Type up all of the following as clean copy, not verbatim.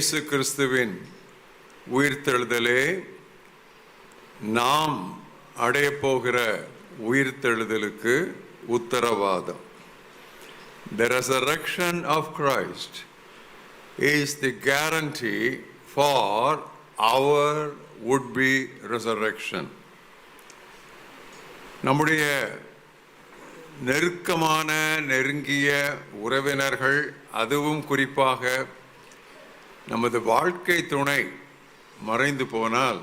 இயேசு கிறிஸ்துவின் உயிர்த்தெழுதலே நாம் அடையப்போகிற உயிர்த்தெழுதலுக்கு உத்தரவாதம். The resurrection of Christ is the guarantee for our would-be resurrection. நம்முடைய நெருங்கிய உறவினர்கள், அதுவும் குறிப்பாக நமது வாழ்க்கை துணை மறைந்து போனால்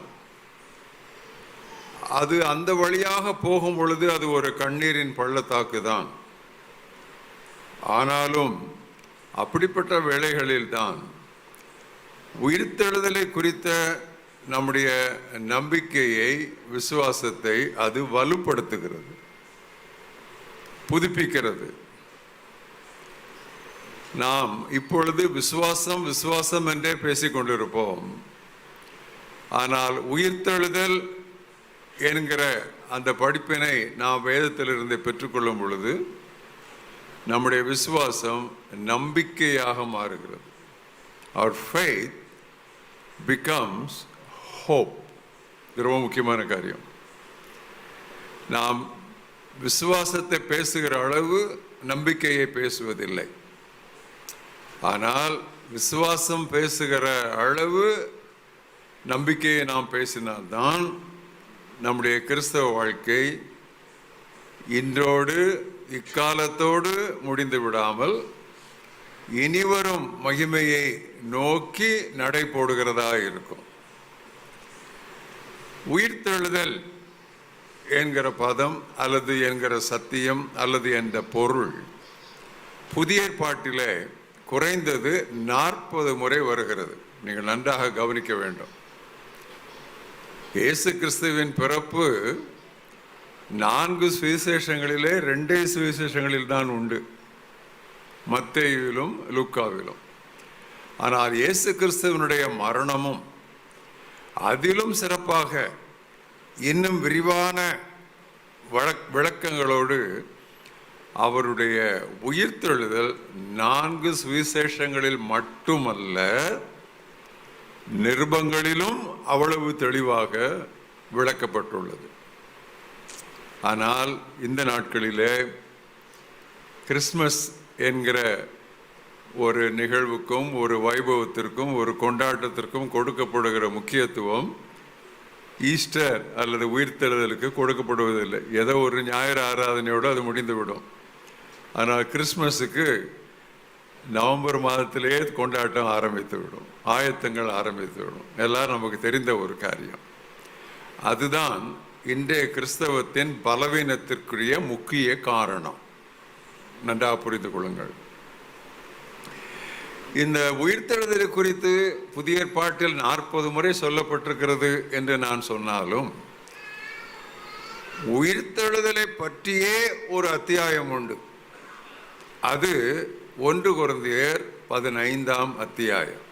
அது அந்த வழியாக போகும் பொழுது அது ஒரு கண்ணீரின் பள்ளத்தாக்கு தான். ஆனாலும் அப்படிப்பட்ட வேளைகளில்தான் உயிர்த்தெழுதலை குறித்த நம்முடைய நம்பிக்கையை, விசுவாசத்தை அது வலுப்படுத்துகிறது, புதுப்பிக்கிறது. நாம் இப்பொழுது விசுவாசம் விசுவாசம் என்றே பேசிக்கொண்டிருப்போம். ஆனால் உயிர்த்தெழுதல் என்கிற அந்த படிப்பினை நாம் வேதத்திலிருந்து பெற்றுக்கொள்ளும் பொழுது நம்முடைய விசுவாசம் நம்பிக்கையாக மாறுகிறது. Our faith becomes hope. இது ரொம்ப முக்கியமான காரியம். நாம் விசுவாசத்தை பேசுகிற அளவு நம்பிக்கையை பேசுவதில்லை. ஆனால் விசுவாசம் பேசுகிற அளவு நம்பிக்கையை நாம் பேசினால்தான் நம்முடைய கிறிஸ்தவ வாழ்க்கை இன்றோடு இக்காலத்தோடு முடிந்து விடாமல் இனிவரும் மகிமையை நோக்கி நடை போடுகிறதா இருக்கும். உயிர்த்தெழுதல் என்கிற பதம் அல்லது என்கிற சத்தியம் அல்லது என்ற பொருள் புதிய ஏற்பாட்டிலே குறைந்தது 40 முறை வருகிறது. நீங்கள் நன்றாக கவனிக்க வேண்டும். இயேசு கிறிஸ்துவின் பிறப்பு 4 சுவிசேஷங்களிலே 2 சுவிசேஷங்களில் தான் உண்டு, மத்தேயுவிலும் லூக்காவிலும். ஆனால் இயேசு கிறிஸ்துவனுடைய மரணமும் அதிலும் சிறப்பாக இன்னும் விரிவான விளக்கங்களோடு அவருடைய உயிர்த்தெழுதல் 4 சுவிசேஷங்களில் மட்டுமல்ல, நிருபங்களிலும் அவ்வளவு தெளிவாக விளக்கப்பட்டுள்ளது. ஆனால் இந்த நாட்களிலே கிறிஸ்மஸ் என்கிற ஒரு நிகழ்வுக்கும் ஒரு வைபவத்திற்கும் ஒரு கொண்டாட்டத்திற்கும் கொடுக்கப்படுகிற முக்கியத்துவம் ஈஸ்டர் அல்லது உயிர்த்தெழுதலுக்கு கொடுக்கப்படுவதில்லை. ஏதோ ஒரு ஞாயிறு ஆராதனையோடு அது முடிந்துவிடும். ஆனால் கிறிஸ்மஸுக்கு நவம்பர் மாதத்திலேயே கொண்டாட்டம் ஆரம்பித்து விடும், ஆயத்தங்கள் ஆரம்பித்து விடும். எல்லாம் நமக்கு தெரிந்த ஒரு காரியம். அதுதான் இன்றைய கிறிஸ்தவத்தின் பலவீனத்திற்குரிய முக்கிய காரணம். நன்றாக புரிந்து கொள்ளுங்கள். இந்த உயிர்த்தெழுதலை குறித்து புதிய ஏற்பாட்டில் 40 முறை சொல்லப்பட்டிருக்கிறது என்று நான் சொன்னாலும் உயிர்த்தெழுதலை பற்றியே ஒரு அத்தியாயம் உண்டு. அது 1 கொரிந்தியர் 15ஆம் அத்தியாயம்.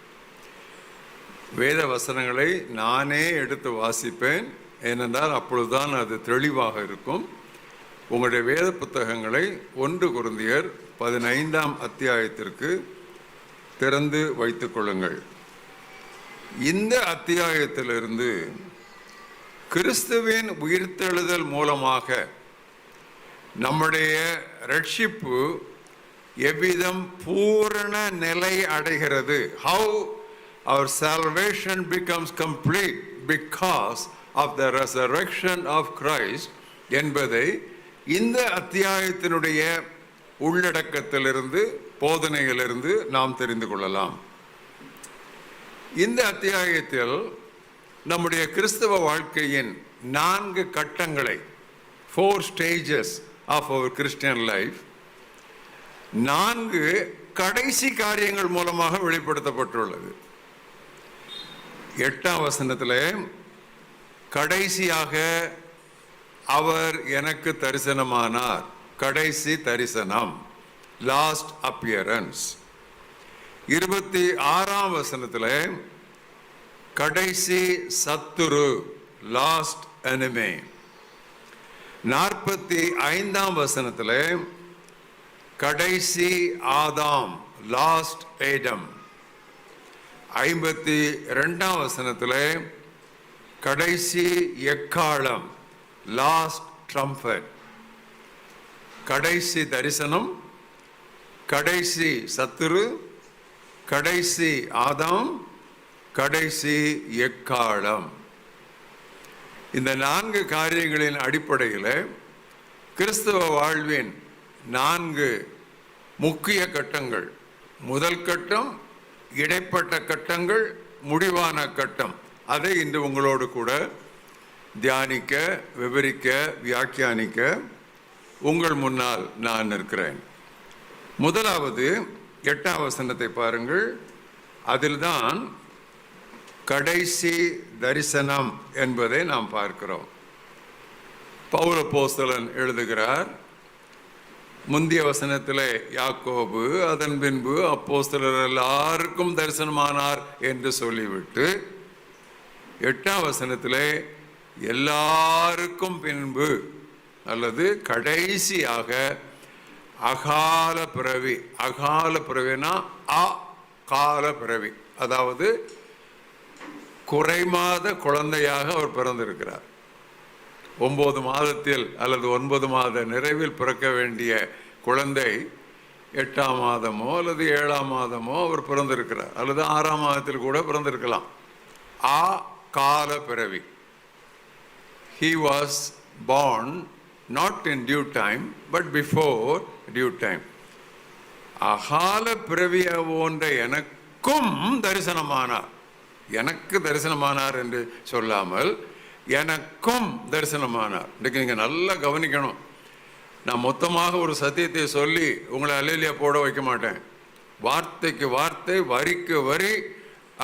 வேத வசனங்களை நானே எடுத்து வாசிப்பேன், ஏனென்றால் அப்பொழுதுதான் அது தெளிவாக இருக்கும். உங்களுடைய வேத புத்தகங்களை 1 கொரிந்தியர் 15ஆம் அத்தியாயத்திற்கு திறந்து வைத்துக் கொள்ளுங்கள். இந்த அத்தியாயத்திலிருந்து கிறிஸ்துவின் உயிர்த்தெழுதல் மூலமாக நம்முடைய ரட்சிப்பு எவ்விதம் பூரண நிலை அடைகிறது, how our salvation becomes complete because of the resurrection of Christ என்பதை இந்த அத்தியாயத்தினுடைய உள்ளடக்கத்திலிருந்து, போதனையிலிருந்து நாம் தெரிந்து கொள்ளலாம். இந்த அத்தியாயத்தில் நம்முடைய கிறிஸ்தவ வாழ்க்கையின் 4 கட்டங்களை, 4 stages of our Christian life, 4 கடைசி காரியங்கள் மூலமாக வெளிப்படுத்தப்பட்டுள்ளது. 8ஆம் வசனத்தில் கடைசியாக அவர் எனக்கு தரிசனமானார், கடைசி தரிசனம், லாஸ்ட் அப்பியரன்ஸ். 26ஆம் வசனத்தில் கடைசி சத்துரு, லாஸ்ட் எனிமி. 45ஆம் வசனத்தில் கடைசி ஆதாம், லாஸ்ட் ஏடம். 52ஆம் வசனத்தில் கடைசி எக்காலம், லாஸ்ட் ட்ரம்பட், கடைசி தரிசனம், கடைசி சத்துரு, கடைசி ஆதாம், கடைசி எக்காலம். இந்த 4 காரியங்களின் அடிப்படையில் கிறிஸ்தவ வாழ்வின் 4 முக்கிய கட்டங்கள், முதல் கட்டம், இடைப்பட்ட கட்டங்கள், முடிவான கட்டம், அதை இன்று உங்களோடு கூட தியானிக்க, விவரிக்க, வியாக்கியானிக்க உங்கள் முன்னால் நான் இருக்கிறேன். முதலாவது 8ஆம் வசனத்தை பாருங்கள். அதில்தான் கடைசி தரிசனம் என்பதை நாம் பார்க்கிறோம். பவுல் அப்போஸ்தலன் எழுதுகிறார், முந்திய வசனத்திலே யாக்கோபு, அதன் பின்பு அப்போஸ்தலர் எல்லாருக்கும் தரிசனமானார் என்று சொல்லிவிட்டு 8ஆம் வசனத்திலே எல்லாருக்கும் பின்பு அல்லது கடைசியாக அகால பிறவி, அகால பிறவினா அகால பிறவி, அதாவது குறைமாத குழந்தையாக அவர் பிறந்திருக்கிறார். 9 மாதத்தில் அல்லது 9 மாத நிறைவில் பிறக்க வேண்டிய குழந்தை 8ஆம் மாதமோ அல்லது 7ஆம் மாதமோ அவர் பிறந்திருக்கிறார், அல்லது 6ஆம் மாதத்தில் கூட பிறந்திருக்கலாம். கால பிறவி. He was born not in due time but before due time. அகால பிறவிய போன்ற எனக்கும் தரிசனமானார். எனக்கு தரிசனமானார் என்று சொல்லாமல் எனக்கும் தரிசனமானார். இன்றைக்கு நீங்கள் நல்லா கவனிக்கணும். நான் மொத்தமாக ஒரு சத்தியத்தை சொல்லி உங்களை அல்லேலியா போட வைக்க மாட்டேன். வார்த்தைக்கு வார்த்தை, வரிக்கு வரி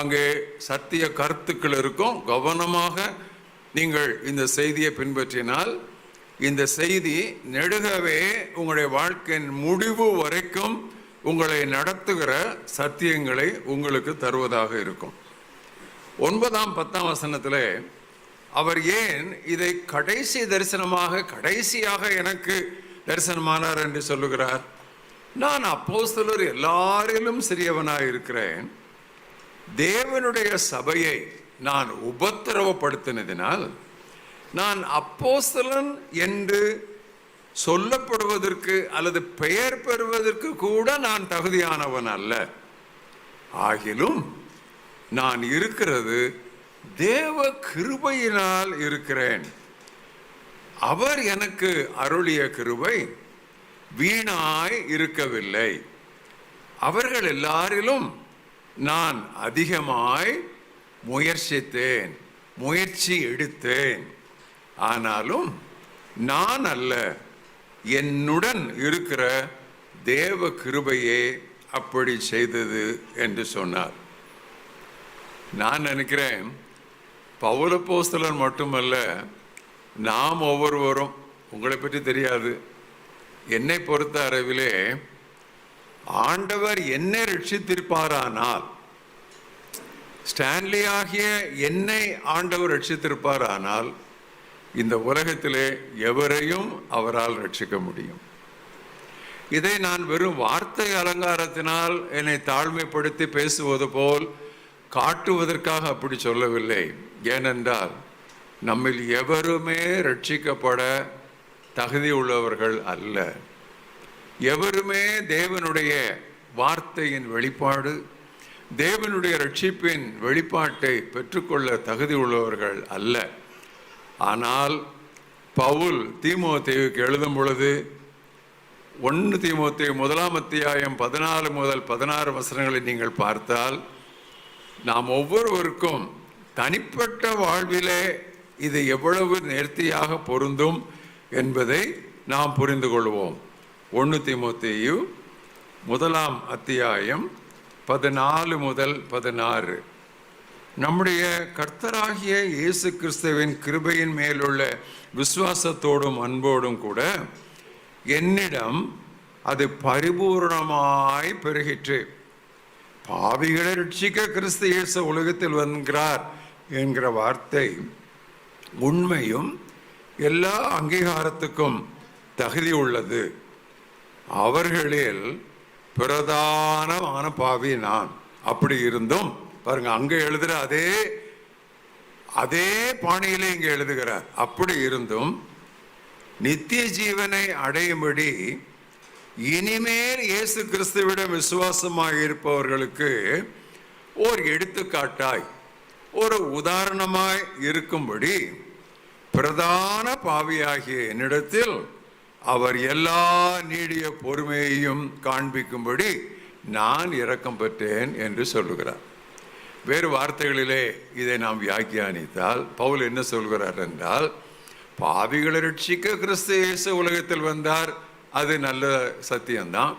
அங்கே சத்திய கருத்துக்கள் இருக்கும். கவனமாக நீங்கள் இந்த செய்தியை பின்பற்றினால் இந்த செய்தி நெடுகவே உங்களுடைய வாழ்க்கையின் முடிவு வரைக்கும் உங்களை நடத்துகிற சத்தியங்களை உங்களுக்கு தருவதாக இருக்கும். 9ஆம் 10ஆம் வசனத்தில் அவர் ஏன் இதை கடைசி தரிசனமாக, கடைசியாக எனக்கு தரிசனமானார் என்று சொல்லுகிறார்? நான் அப்போஸ்தலர் எல்லாரிலும் சிறியவனாய் இருக்கிறேன். தேவனுடைய சபையை நான் உபத்திரவப்படுத்தினதினால் நான் அப்போஸ்தலன் என்று சொல்லப்படுவதற்கு அல்லது பெயர் பெறுவதற்கு கூட நான் தகுதியானவன் அல்ல. ஆகிலும் நான் இருக்கிறது தேவ கிருபையினால் இருக்கிறேன். அவர் எனக்கு அருளிய கிருபை வீணாய் இருக்கவில்லை. அவர்கள் எல்லாரிலும் நான் அதிகமாய் முயற்சித்தேன், முயற்சி எடுத்தேன். ஆனாலும் நான் அல்ல, என்னுடன் இருக்கிற தேவ கிருபையே அப்படி செய்தது என்று சொன்னார். நான் நினைக்கிறேன் பவுல் அப்போஸ்தலன் மட்டுமல்ல, நாம் ஒவ்வொருவரும், உங்களை பற்றி தெரியாது, என்னை பொறுத்த அளவிலே ஆண்டவர் என்னை ரட்சித்திருப்பாரானால், ஸ்டான்லி ஆகிய என்னை ஆண்டவர் ரட்சித்திருப்பாரானால் இந்த உலகத்திலே எவரையும் அவரால் ரட்சிக்க முடியும். இதை நான் வெறும் வார்த்தை அலங்காரத்தினால் என்னை தாழ்மைப்படுத்தி பேசுவது போல் காட்டுவதற்காக அப்படி சொல்லவில்லை. ஏனென்றால் நம்மில் எவருமே ரட்சிக்கப்பட தகுதி உள்ளவர்கள் அல்ல. எவருமே தேவனுடைய வார்த்தையின் வெளிப்பாடு, தேவனுடைய ரட்சிப்பின் வெளிப்பாட்டை பெற்றுக்கொள்ள தகுதி உள்ளவர்கள் அல்ல. ஆனால் பவுல் தீமோத்தேயுக்கு எழுதும் பொழுது 1 தீமோத்தேயு 1ஆம் அத்தியாயம் 14 முதல் 16 வசனங்களை நீங்கள் பார்த்தால் நாம் ஒவ்வொருவருக்கும் தனிப்பட்ட வாழ்விலே இது எவ்வளவு நேர்த்தியாக பொருந்தும் என்பதை நாம் புரிந்து கொள்வோம். 1 தீமோத்தேயு 1ஆம் அத்தியாயம் 14 முதல் 16. நம்முடைய கர்த்தராகிய இயேசு கிறிஸ்துவின் கிருபையின் மேலுள்ள விசுவாசத்தோடும் அன்போடும் கூட என்னிடம் அது பரிபூர்ணமாய் பெருகிற்று. பாவிகளை ரட்சிக்க கிறிஸ்து இயேசு உலகத்தில் வருகிறார் என்கிற வார்த்தை உண்மையும் எல்லா அங்கீகாரத்துக்கும் தகுதி உள்ளது. அவர்களில் பிரதானமான பாவி நான். அப்படி இருந்தும் பாருங்க, அங்க எழுதுற அதே பாணியிலே இங்க எழுதுகிறார். அப்படி இருந்தும் நித்திய ஜீவனை அடையும்படி இனிமேல் இயேசு கிறிஸ்துவிடம் விசுவாசமாக இருப்பவர்களுக்கு ஓர் எடுத்துக்காட்டாய், ஒரு உதாரணமாய் இருக்கும்படி பிரதான பாவியாகிய என்னிடத்தில் அவர் எல்லா நீடிய பொறுமையையும் காண்பிக்கும்படி நான் இரக்கம் பெற்றேன் என்று சொல்லுகிறார். வேறு வார்த்தைகளிலே இதை நாம் வியாக்கியானித்தால் பவுல் என்ன சொல்கிறார் என்றால், பாவிகளை ரட்சிக்க கிறிஸ்து இயேசு உலகத்தில் வந்தார், அது நல்ல சத்தியம்தான்.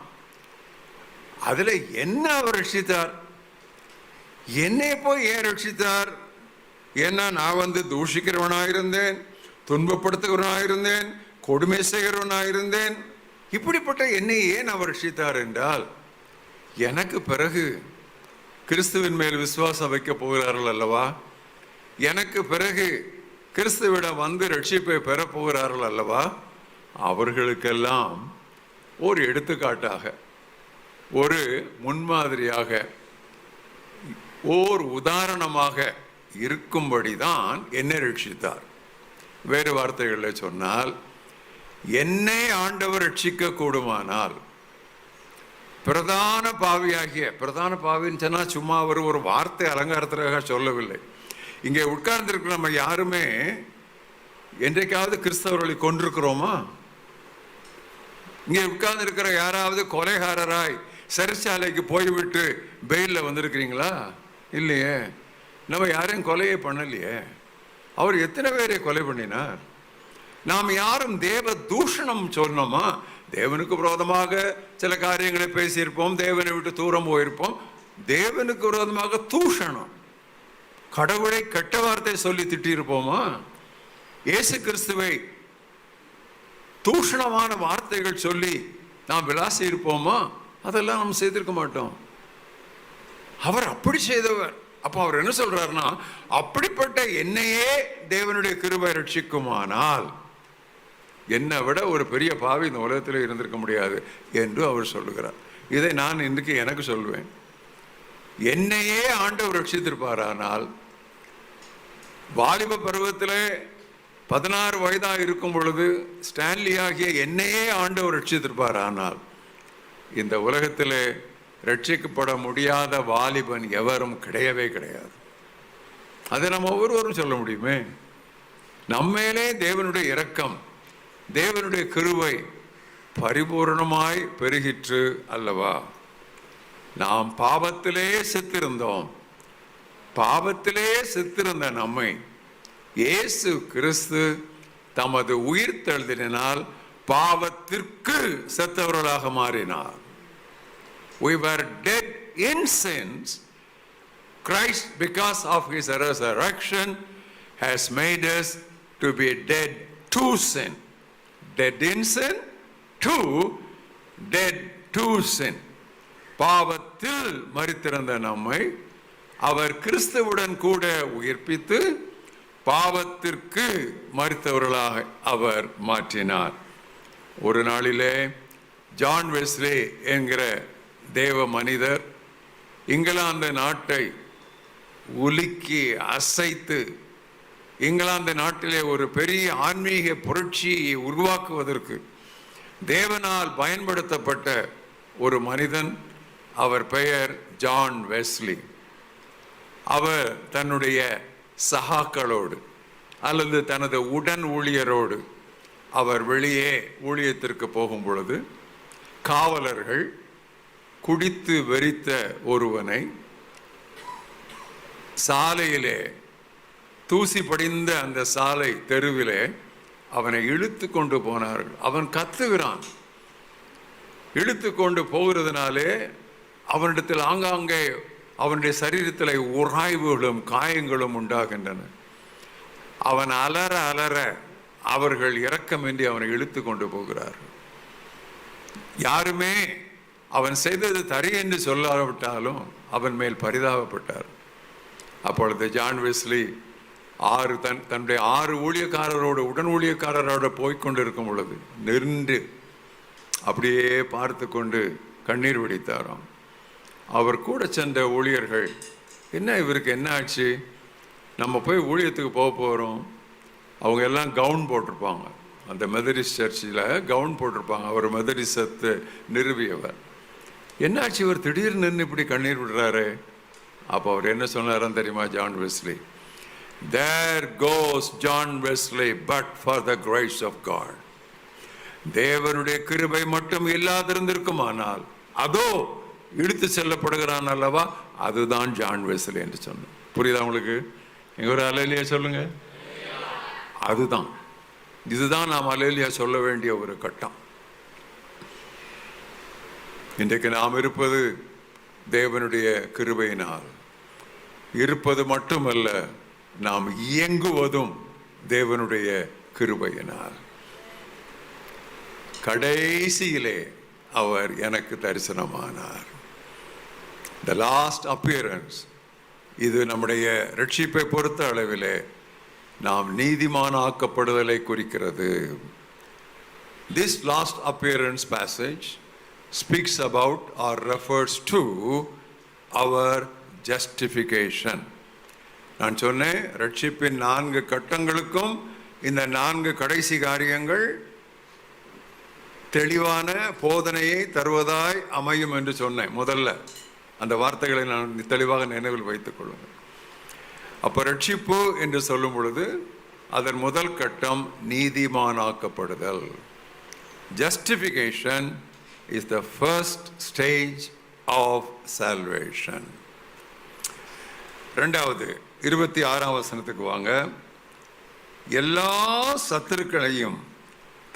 அதுல என்ன அவர் ரட்சித்தார்? என்னை போய் ஏன் ரட்சித்தார்? ஏன்னா நான் தூஷிக்கிறவனாயிருந்தேன், துன்பப்படுத்துகிறவனாயிருந்தேன், கொடுமை செய்கிறவனாயிருந்தேன். இப்படிப்பட்ட என்னை ஏன் அவர் ரட்சித்தார் என்றால், எனக்கு பிறகு கிறிஸ்துவின் மேல் விசுவாசம் வைக்க போகிறார்கள் அல்லவா, எனக்கு பிறகு கிறிஸ்துவிடம் ரட்சிப்பை பெறப் போகிறார்கள் அல்லவா, அவர்களுக்கெல்லாம் ஒரு எடுத்துக்காட்டாக, ஒரு முன்மாதிரியாக, ஓர் உதாரணமாக இருக்கும்படிதான் என்னை ரட்சித்தார். வேறு வார்த்தைகளில் சொன்னால், என்னை ஆண்டவர் ரட்சிக்க கூடுமானால், பிரதான பாவியாகிய, பிரதான பாவின்னு சொன்னா சும்மா ஒரு வார்த்தை அலங்காரத்திற்காக சொல்லவில்லை. இங்கே உட்கார்ந்திருக்கிற நம்ம யாருமே என்றைக்காவது கிறிஸ்தவர்களை கொண்டிருக்கிறோமா? இங்கே உட்கார்ந்து இருக்கிற யாராவது கொலைகாரராய் சிறைச்சாலைக்கு போய்விட்டு பெயிலில் வந்திருக்கிறீங்களா? இல்லையே. நம்ம யாரையும் கொலையே பண்ணலையே. அவர் எத்தனை பேரை கொலை பண்ணினார்? நாம் யாரும் தேவ தூஷணம் சொன்னோமா? தேவனுக்கு விரோதமாக சில காரியங்களை பேசியிருப்போம், தேவனை விட்டு தூரம் போயிருப்போம். தேவனுக்கு விரோதமாக தூஷணம், கடவுளை கெட்ட வார்த்தை சொல்லி திட்டியிருப்போமா? இயேசு கிறிஸ்துவை தூஷணமான வார்த்தைகள் சொல்லி நாம் விளாசி இருப்போமா? அதெல்லாம் நாம் செய்திருக்க மாட்டோம். அவர் அப்படி செய்தவர். அப்போ அவர் என்ன சொல்றாருன்னா, அப்படிப்பட்ட என்னையே தேவனுடைய கிருபை ரட்சிக்குமானால் என்னை விட ஒரு பெரிய பாவி இந்த உலகத்தில் இருந்திருக்க முடியாது என்று அவர் சொல்லுகிறார். இதை நான் இன்றைக்கு எனக்கு சொல்வேன். என்னையே ஆண்டவர் ரட்சித்திருப்பாரானால், வாலிப பருவத்தில் 16 வயதாக இருக்கும் பொழுது ஸ்டான்லி ஆகிய என்னையே ஆண்டவர் ரட்சித்திருப்பாரானால், இந்த உலகத்தில் ரட்சிக்கப்பட முடியாத வாலிபன் எவரும் கிடையவே கிடையாது. அதை நம்ம ஒவ்வொருவரும் சொல்ல முடியுமே. நம்மேலே தேவனுடைய இரக்கம், தேவனுடைய கிருபை பரிபூர்ணமாய் பெருகிற்று அல்லவா? நாம் பாவத்திலே செத்திருந்தோம். பாவத்திலே செத்திருந்த நம்மை இயேசு கிறிஸ்து தமது உயிர்த்தெழுதலினால் பாவத்திற்கு செத்தவர்களாக மாறினார். We were dead in sins. Christ, because of his resurrection, has made us to be dead to sin. Dead in sin, to dead to sin. பாவத்தில் மரித்திருந்த நம்மை அவர் கிறிஸ்துவுடன் கூட உயிர்ப்பித்து பாவத்திற்கு மரித்தவர்களாக அவர் மாற்றினார். ஒரு நாளிலே ஜான் வெஸ்லி என்கிற தேவ மனிதர் இங்கிலாந்து நாட்டை உலுக்கி அசைத்து, இங்கிலாந்து நாட்டிலே ஒரு பெரிய ஆன்மீக புரட்சியை உருவாக்குவதற்கு தேவனால் பயன்படுத்தப்பட்ட ஒரு மனிதன். அவர் பெயர் ஜான் வெஸ்லி. அவர் தன்னுடைய சகாக்களோடு அல்லது தனது உடன் ஊழியரோடு அவர் வெளியே ஊழியத்திற்கு போகும் பொழுது, காவலர்கள் குடித்து வெறித்த ஒருவனை சாலையிலே, தூசி படிந்த அந்த சாலை தெருவிலே அவனை இழுத்து கொண்டு போனார்கள். அவன் கத்துகிறான். இழுத்து கொண்டு போகிறதுனாலே அவனிடத்தில் ஆங்காங்கே அவனுடைய சரீரத்தில் உராய்வுகளும் காயங்களும் உண்டாகின்றன. அவன் அலற அலற அவர்கள் இரக்கமின்றி அவனை இழுத்து கொண்டு போகிறார்கள். யாருமே அவன் செய்தது தரி என்று சொல்லாவிட்டாலும் அவன் மேல் பரிதாபப்பட்டார். அப்பொழுது ஜான் வெஸ்லி தன்னுடைய 6 ஊழியக்காரரோடு, உடன் ஊழியக்காரரோடு போய்கொண்டிருக்கும் பொழுது நின்று அப்படியே பார்த்து கொண்டு கண்ணீர் வடித்தாராம். அவர் கூட சென்ற ஊழியர்கள் என்ன இவருக்கு என்ன ஆச்சு, நம்ம போய் ஊழியத்துக்கு போக போகிறோம். அவங்க எல்லாம் கவுன் போட்டிருப்பாங்க, அந்த மெதடிஸ்ட் சர்ச்சில் கவுன் போட்டிருப்பாங்க. அவர் மெதடிசத்தை நிறுவியவர். என்னாச்சு இவர் திடீர்னு நின்று இப்படி கண்ணீர் விடுறாரு? அப்போ அவர் என்ன சொன்னாரான்னு தெரியுமா? John Wesley, there goes John Wesley but for the grace of God. தேவனுடைய கிருபை மட்டும் இல்லாதிருந்திருக்குமானால் அதோ இழுத்து செல்லப்படுகிறான் அல்லவா, அதுதான் ஜான் வெஸ்லி என்று சொன்னார். புரியுதா உங்களுக்கு? எங்க ஒரு அல்லேலூயா சொல்லுங்க. அதுதான், இதுதான் நாம் அல்லேலூயா சொல்ல வேண்டிய ஒரு கட்டம். இன்றைக்கு நாம் இருப்பது தேவனுடைய கிருபையினால். இருப்பது மட்டுமல்ல, நாம் இயங்குவதும் தேவனுடைய கிருபையினால். கடைசியிலே அவர் எனக்கு தரிசனமானார். The last appearance. இது நம்முடைய ரட்சிப்பை பொறுத்த அளவிலே நாம் நீதிமானாக்கப்படுதலை குறிக்கிறது. This last appearance passage speaks about or refers to our justification. நான் சொன்னேன், ரட்சிப்பின் 4 கட்டங்களுக்கும் இந்த 4 கடைசி காரியங்கள் தெளிவான போதனையை தருவதாய் அமையும் என்று சொன்னேன். முதல்ல அந்த வார்த்தைகளை நான் தெளிவாக நினைவில் வைத்துக் கொள்ளுங்கள். அப்போ ரட்சிப்பு என்று சொல்லும் பொழுது அதன் முதல் கட்டம் நீதிமானாக்கப்படுதல். Justification is the first stage of salvation. இரண்டாவது 26ஆம் வசனத்துக்கு வாங்க. எல்லா சத்துருக்களையும்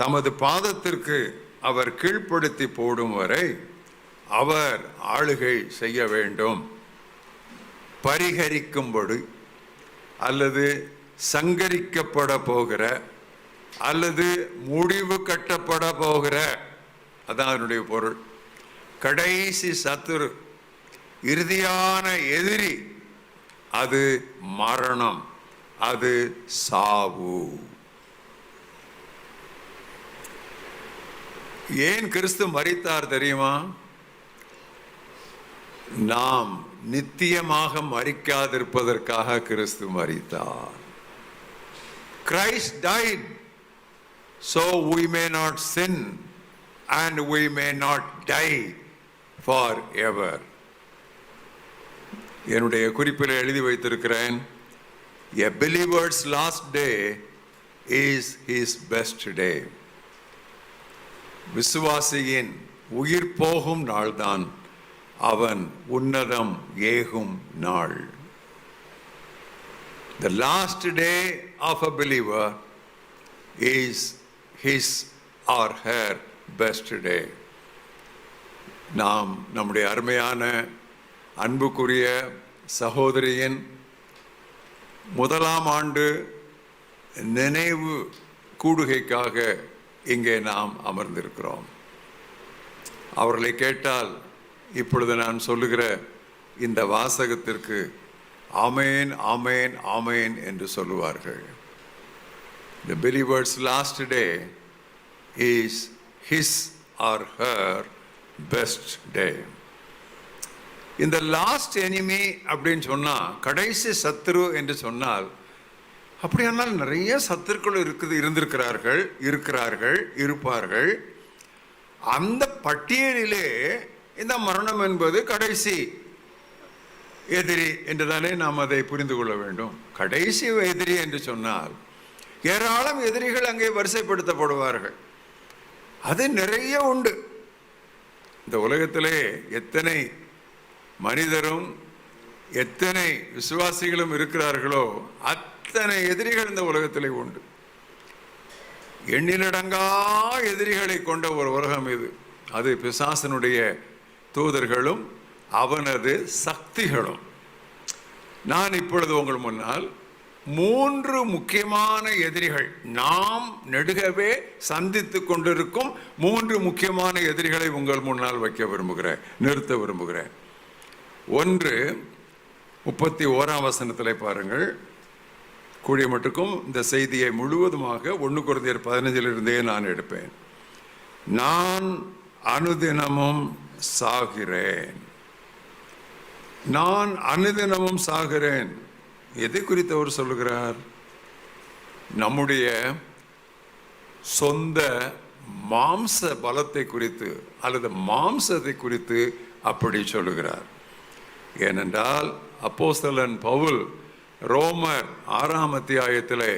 தமது பாதத்திற்கு அவர் கீழ்ப்படுத்தி போடும் வரை அவர் ஆளுகை செய்ய வேண்டும். பரிகரிக்கும்படி அல்லது சங்கரிக்கப்பட போகிற அல்லது முடிவு கட்டப்பட போகிற, அதான் அதனுடைய பொருள். கடைசி சத்துரு, இறுதியான எதிரி, அது மரணம், அது சாவு. ஏன் கிறிஸ்து மரித்தார் தெரியுமா? நாம் நித்தியமாக மரிக்காதிருப்பதற்காக கிறிஸ்து மரித்தார். Christ died so we may not sin and we may not die forever. என்னுடைய குறிப்பில் எழுதி வைத்திருக்கிறேன், a believer's last day is his best day. விசுவாசியின் உயிர் போகும் நாள்தான் அவன் உன்னதம் ஏகும் நாள். The last day of a believer is his or her best day. நாம் நம்முடைய அருமையான அன்புக்குரிய சகோதரியின் 1ஆம் ஆண்டு நினைவு கூடுகைக்காக இங்கே நாம் அமர்ந்திருக்கிறோம். அவர்களை கேட்டால் இப்பொழுது நான் சொல்லுகிற இந்த வாசகத்திற்கு ஆமேன் ஆமேன் ஆமேன் என்று சொல்லுவார்கள். The believer's last day is his or her best day. இந்த லாஸ்ட் எனிமி அப்படின்னு சொன்னால், கடைசி சத்துரு என்று சொன்னால், அப்படியானால் நிறைய சத்துருக்கள் இருக்கிறார்கள் இருப்பார்கள். அந்த பட்டியலிலே இந்த மரணம் என்பது கடைசி எதிரி என்றுதானே நாம் அதை புரிந்து கொள்ள வேண்டும். கடைசி எதிரி என்று சொன்னால் ஏராளம் எதிரிகள் அங்கே வரிசைப்படுத்தப்படுவார்கள். அது நிறைய உண்டு. இந்த உலகத்திலே எத்தனை மனிதரும் எத்தனை விசுவாசிகளும் இருக்கிறார்களோ அத்தனை எதிரிகள் இந்த உலகத்திலே உண்டு. எண்ணிலடங்கா எதிரிகளை கொண்ட ஒரு உலகம் இது. அது பிசாசனுடைய தூதர்களும் அவனது சக்திகளும். நான் இப்பொழுது உங்கள் முன்னால் 3 முக்கியமான எதிரிகள், நாம் நெடுகவே சந்தித்து கொண்டிருக்கும் 3 முக்கியமான எதிரிகளை உங்கள் முன்னால் வைக்க விரும்புகிறேன், நிறுத்த விரும்புகிறேன். ஒன்று 31ஆம் வசனத்தில் பாருங்கள். கூடிய மட்டுக்கும் இந்த செய்தியை முழுவதுமாக 1 கொரிந்தியர் 15 நான் எடுப்பேன். நான் அனுதினமும் சாகிறேன். நான் அனுதினமும் சாகிறேன். எதை குறித்து அவர் சொல்லுகிறார்? நம்முடைய சொந்த மாம்ச பலத்தை குறித்து அல்லது மாம்சத்தை குறித்து அப்படி சொல்லுகிறார். ஏனென்றால் அப்போஸ்தலன் பவுல் ரோமர் 6ஆம் அத்தியாயத்திலே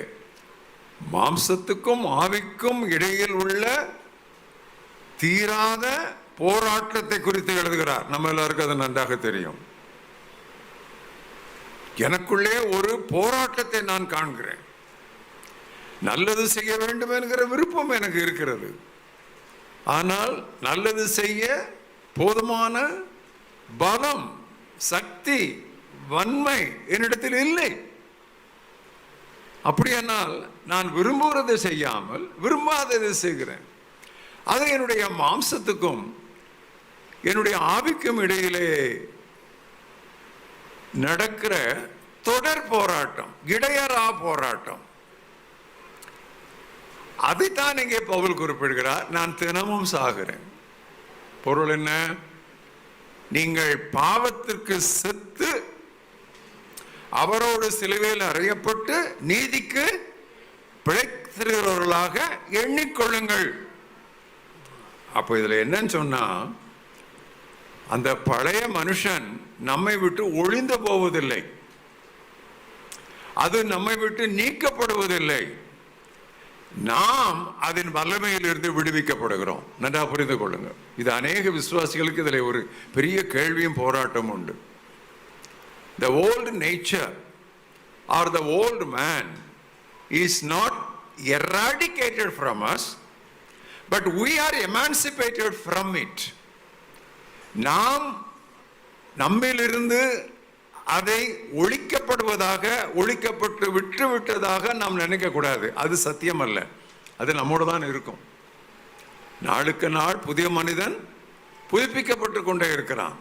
மாம்சத்துக்கும் ஆவிக்கும் இடையில் உள்ள தீராத போராட்டத்தை குறித்து எழுதுகிறார். நம்ம எல்லாருக்கும் அது நன்றாக தெரியும். எனக்குள்ளே ஒரு போராட்டத்தை நான் காண்கிறேன். நல்லது செய்ய வேண்டும் என்கிற விருப்பம் எனக்கு இருக்கிறது. ஆனால் நல்லது செய்ய போதுமான பலம், சக்தி, வன்மை என்னிடத்தில் இல்லை. அப்படியானால் நான் விரும்புகிறதை செய்யாமல் விரும்பாததை செய்கிறேன். அது என்னுடைய மாம்சத்துக்கும் என்னுடைய ஆவிக்கும் இடையிலே நடக்கிற தொடர் போராட்டம், இடையறா போராட்டம். அதைத்தான் இங்கே பவுல் குறிப்பிடுகிறார். நான் தினமும் சாகிறேன். பொருள் என்ன? நீங்கள் பாவத்திற்கு செத்து அவரோடு சிலுவையில் அறையப்பட்டு நீதிக்கு பிழைத்திருக்கிறவர்களாக எண்ணிக்கொள்ளுங்கள். அப்போ இதுல என்னன்னு சொன்னா, அந்த பழைய மனுஷன் நம்மை விட்டு ஒழிந்து போவதில்லை, அது நம்மை விட்டு நீக்கப்படுவதில்லை. நாம் அதன் வல்லமையிலிருந்து விடுவிக்கப்படுகிறோம். நன்றா புரிந்து கொள்ளுங்க. இது அநேக விசுவாசிகளுக்கு இதில் ஒரு பெரிய கேள்வியும் போராட்டம் உண்டு. The old nature or the old man is not eradicated from us, but we are emancipated from it. நாம் நம்மிலிருந்து அதை ஒழிக்கப்படுவதாக, ஒழிக்கப்பட்டு விட்டுவிட்டதாக நாம் நினைக்க கூடாது. அது சத்தியம் அல்ல. அது நம்மோடு தான் இருக்கும். நாளுக்கு நாள் புதிய மனிதன் புதுப்பிக்கப்பட்டு கொண்டே இருக்கிறான்.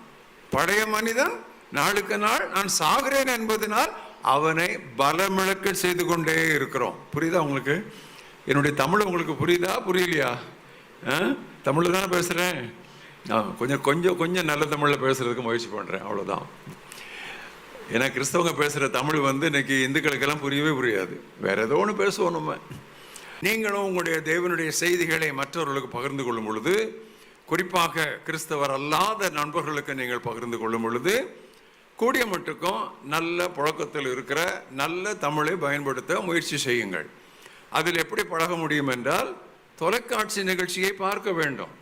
பழைய மனிதன் நாளுக்கு நாள் நான் சாகிறேன் என்பதனால் அவனை பலமிழக்க செய்து கொண்டே இருக்கிறோம். புரியுதா உங்களுக்கு? என்னுடைய தமிழ் உங்களுக்கு புரியுதா புரியலையா? தமிழ் தானே பேசுகிறேன். கொஞ்சம் கொஞ்சம் கொஞ்சம் நல்ல தமிழில் பேசுறதுக்கு முயற்சி பண்ணுறேன், அவ்வளோதான். ஏன்னா கிறிஸ்தவங்க பேசுகிற தமிழ் இன்னைக்கு இந்துக்களுக்கெல்லாம் புரியவே புரியாது. வேற ஏதோ ஒன்று பேசுவோம் நம்ம. நீங்களும் உங்களுடைய தேவனுடைய செய்திகளை மற்றவர்களுக்கு பகிர்ந்து கொள்ளும் பொழுது, குறிப்பாக கிறிஸ்தவர் அல்லாத நண்பர்களுக்கு நீங்கள் பகிர்ந்து கொள்ளும் பொழுது, கூடிய மட்டுக்கும் நல்ல புழக்கத்தில் இருக்கிற நல்ல தமிழை பயன்படுத்த முயற்சி செய்யுங்கள். அதில் எப்படி பழக முடியும் என்றால், தொலைக்காட்சி நிகழ்ச்சியை பார்க்க வேண்டும்.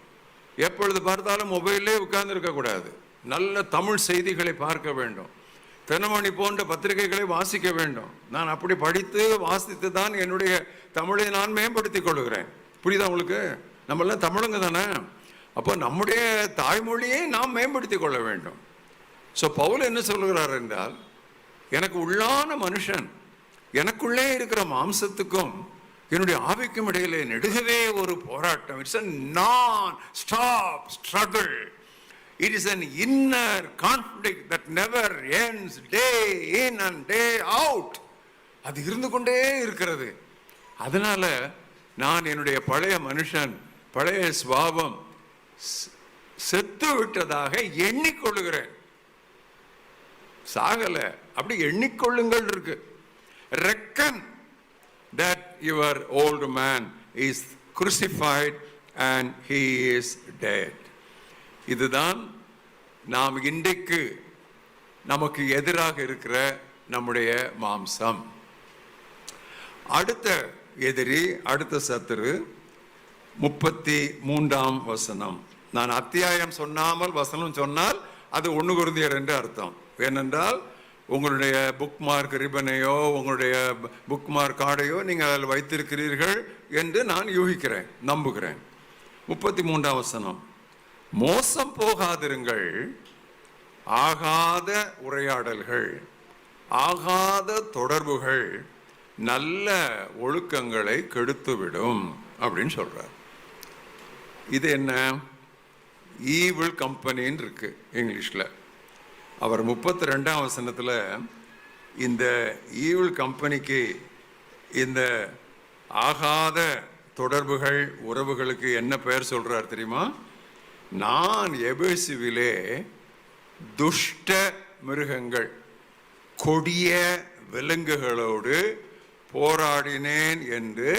எப்பொழுது பார்த்தாலும் மொபைல்லே உட்கார்ந்து இருக்கக்கூடாது. நல்ல தமிழ் செய்திகளை பார்க்க வேண்டும். தினமணி போன்ற பத்திரிகைகளை வாசிக்க வேண்டும். நான் அப்படி படித்து வாசித்து தான் என்னுடைய தமிழை நான் மேம்படுத்திக் கொள்கிறேன். புரியுதா உங்களுக்கு? நம்மெல்லாம் தமிழுங்க தானே. அப்போ நம்முடைய தாய்மொழியை நாம் மேம்படுத்திக் கொள்ள வேண்டும். ஸோ பவுல் என்ன சொல்கிறார் என்றால், எனக்கு உள்ளான மனுஷன், எனக்குள்ளே இருக்கிற மாம்சத்துக்கும் என்னுடைய ஆவிக்கும் இடையிலே நெடுகவே ஒரு போராட்டம். It's a non-stop struggle. It is an inner conflict that never ends, day in and day out. அது இருந்து கொண்டே இருக்கிறது. அதனால நான் என்னுடைய பழைய மனுஷன், பழைய சுபாவம் செத்து விட்டதாக எண்ணிக்கொள்ளுகிறேன். சாகல, அப்படி எண்ணிக்கொள்ளுங்கள் இருக்கு. Reckon that your old man is crucified and he is dead. இதுதான் நாம் இன்றைக்கு நமக்கு எதிராக இருக்கிற நம்முடைய மாம்சம். அடுத்த எதிரி, அடுத்த சத்துரு 33ஆம் வசனம். நான் அத்தியாயம் சொன்னாமல் வசனம் சொன்னால் அது 1 கொரிந்தியர் என்று அர்த்தம். ஏனென்றால் உங்களுடைய புக் மார்க் ரிபனையோ உங்களுடைய புக் மார்க் கார்டையோ நீங்கள் அதில் வைத்திருக்கிறீர்கள் என்று நான் யூகிக்கிறேன், நம்புகிறேன். 33ஆம் வசனம். மோசம் போகாதிருங்கள், ஆகாத உரையாடல்கள், ஆகாத தொடர்புகள் நல்ல ஒழுக்கங்களை கெடுத்துவிடும் அப்படின்னு சொல்றார். இது என்ன? ஈவில் கம்பெனின்னு இருக்கு இங்கிலீஷில். அவர் 32ஆம் வசனத்தில் இந்த ஈவில் கம்பெனிக்கு, இந்த ஆகாத தொடர்புகள் உறவுகளுக்கு என்ன பெயர் சொல்றார் தெரியுமா? நான் எபேசுவிலே துஷ்ட மிருகங்கள், கொடிய விலங்குகளோடு போராடினேன் என்று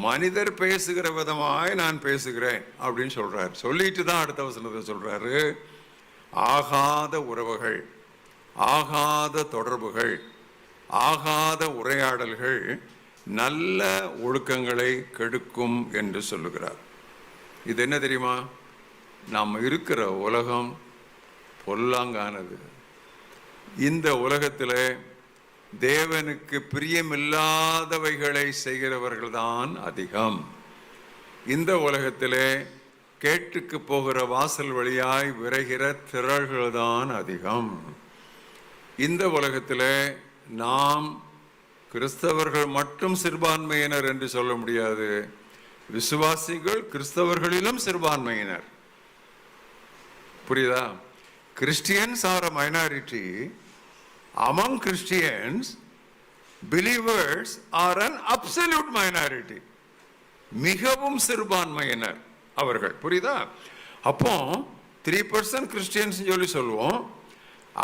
மனிதர் பேசுகிற விதமாய் நான் பேசுகிறேன் அப்படின்னு சொல்றார். சொல்லிட்டு தான் அடுத்த வசனத்தை சொல்றாரு, ஆகாத உறவுகள், ஆகாத தொடர்புகள், ஆகாத உரையாடல்கள் நல்ல ஒழுக்கங்களை கெடுக்கும் என்று சொல்லுகிறார். இது என்ன தெரியுமா? நாம் இருக்கிற உலகம் பொல்லாங்கானது. இந்த உலகத்தில் தேவனுக்கு பிரியமில்லாதவைகளை செய்கிறவர்கள் தான் அதிகம். இந்த உலகத்திலே கேட்டுக்கு போகிற வாசல் வழியாய் விரைகிற திரள்கள் தான் அதிகம். இந்த உலகத்திலே நாம் கிறிஸ்தவர்கள் மட்டும் சிறுபான்மையினர் என்று சொல்ல முடியாது. விசுவாசிகள் கிறிஸ்தவர்களிலும் சிறுபான்மையினர். புரியுதா? Christians are a minority. Among Christians, believers are an absolute minority. மிகவும் சிறுபான்மையினர் அவர்கள். புரியுதா? அப்போ 3% கிறிஸ்டியன்ஸ் சொல்லி சொல்லுவோம்.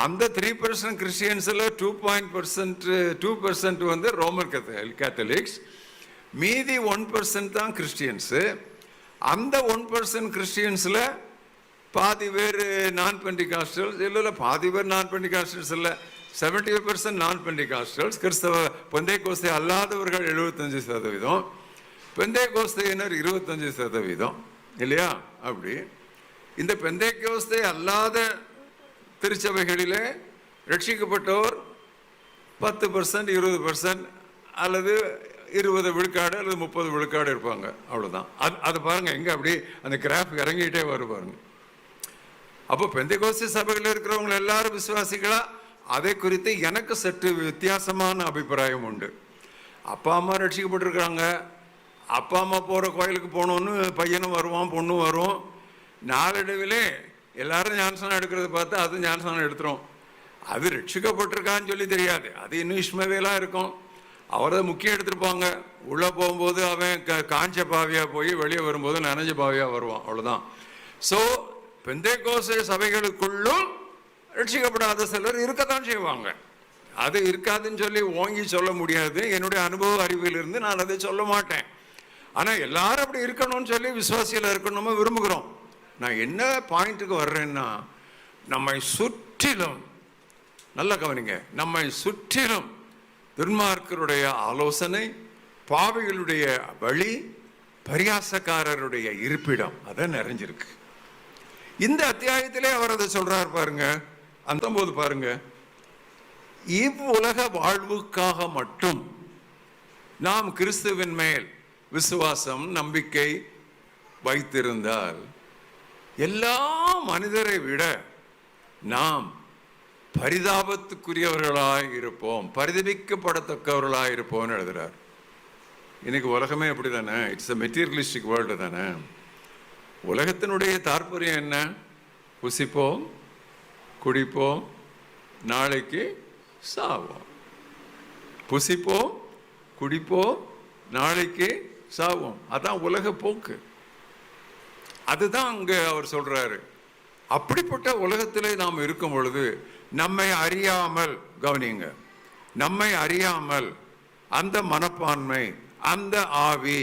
அந்த 3% கிறிஸ்டியன்ஸில் 2% வந்து ரோமன் கேத்தலிக்ஸ், மீதி 1% தான் கிறிஸ்டியன்ஸு. அந்த 1% கிறிஸ்டியன்ஸில் பாதி பேர் நான் பெண்டிகாஸ்டல்ஸ், இல்லை பாதி பேர் நான் பெண்டிகாஸ்டல்ஸ் இல்லை, 70% நான் பெண்டிகாஸ்டல்ஸ். கிறிஸ்தவ பெந்தேகோஸ்தே அல்லாதவர்கள் 75%, பெந்தேகோஸ்தையினர் 25%, இல்லையா? அப்படி இந்த பெந்தேகோஸ்தே அல்லாத திருச்சபைகளிலே ரட்சிக்கப்பட்டோர் 10%, 20% அல்லது 20 விழுக்காடு அல்லது 30 விழுக்காடு இருப்பாங்க. அவ்வளோதான். அது பாருங்க, எங்க அப்படி அந்த கிராஃப் இறங்கிட்டே வரும் பாருங்க. அப்போ பெந்தேகோஸ்தே சபைகளில் இருக்கிறவங்க எல்லாரும் விசுவாசிகளா? அதை குறித்து எனக்கு சற்று வித்தியாசமான அபிப்பிராயம் உண்டு. அப்பா அம்மா ரட்சிக்கப்பட்டிருக்கிறாங்க, அப்பா அம்மா போகிற கோயிலுக்கு போகணுன்னு பையனும் வருவான், பொண்ணும் வரும். நாளடைவிலே எல்லாரும் ஞானஸ்நானம் எடுக்கிறத பார்த்து அது ஞானஸ்நானம் எடுத்துரும். அது ரட்சிக்கப்பட்டிருக்கான்னு சொல்லி தெரியாது, அது இன்னும் இஷ்மவேலாக இருக்கும். அவரை முக்கியம் எடுத்துருப்பாங்க. உள்ளே போகும்போது அவன் காஞ்ச பாவியாக போய் வெளியே வரும்போது நனைஞ்ச பாவியாக வருவான். அவ்வளோதான். ஸோ பெந்தேகோஸ்தே சபைகளுக்குள்ளும் ரட்சிக்கப்படாத சிலர் இருக்கத்தான் செய்வாங்க. அது இருக்காதுன்னு சொல்லி ஓங்கி சொல்ல முடியாது. என்னுடைய அனுபவ அறிவிலிருந்து நான் அதை சொல்ல மாட்டேன். ஆனால் எல்லாரும் அப்படி இருக்கணும்னு சொல்லி விசுவாசியில் இருக்கணுமா விரும்புகிறோம். நான் என்ன பாயிண்ட்டுக்கு வர்றேன்னா, நம்மை சுற்றிலும், நல்லா கவனிங்க, நம்மை சுற்றிலும் துன்மார்க்கருடைய ஆலோசனை, பாவிகளுடைய வழி, பரியாசக்காரருடைய இருப்பிடம் அதான் நிறைஞ்சிருக்கு. இந்த அத்தியாயத்திலே அவர் அதை சொல்றார் பாருங்க. அந்த போது பாருங்க, இவ்வுலக வாழ்வுக்காக மட்டும் நாம் கிறிஸ்துவின் மேல் விசுவாசம், நம்பிக்கை வைத்திருந்தால் எல்லா மனிதரை விட நாம் பரிதாபத்துக்குரியவர்களாய் இருப்போம், பரிதபிக்கப்படத்தக்கவர்களாய் இருப்போம்னு எழுதுறார். இன்னைக்கு உலகமே எப்படி தானே? இட்ஸ் அ மெட்டீரியலிஸ்டிக் வேர்ல்டு தானே. உலகத்தினுடைய தாற்பயம் என்ன? புசிப்போம், குடிப்போம், நாளைக்கு சாவோம். புசிப்போம், குடிப்போம், நாளைக்கு சாவோம். அதான் உலக போக்கு. அதுதான் அங்க அவர் சொல்றாரு. அப்படிப்பட்ட உலகத்திலே நாம் இருக்கும் பொழுது நம்மை அறியாமல், கவனிங்க, நம்மை அறியாமல் அந்த மனப்பான்மை, அந்த ஆவி,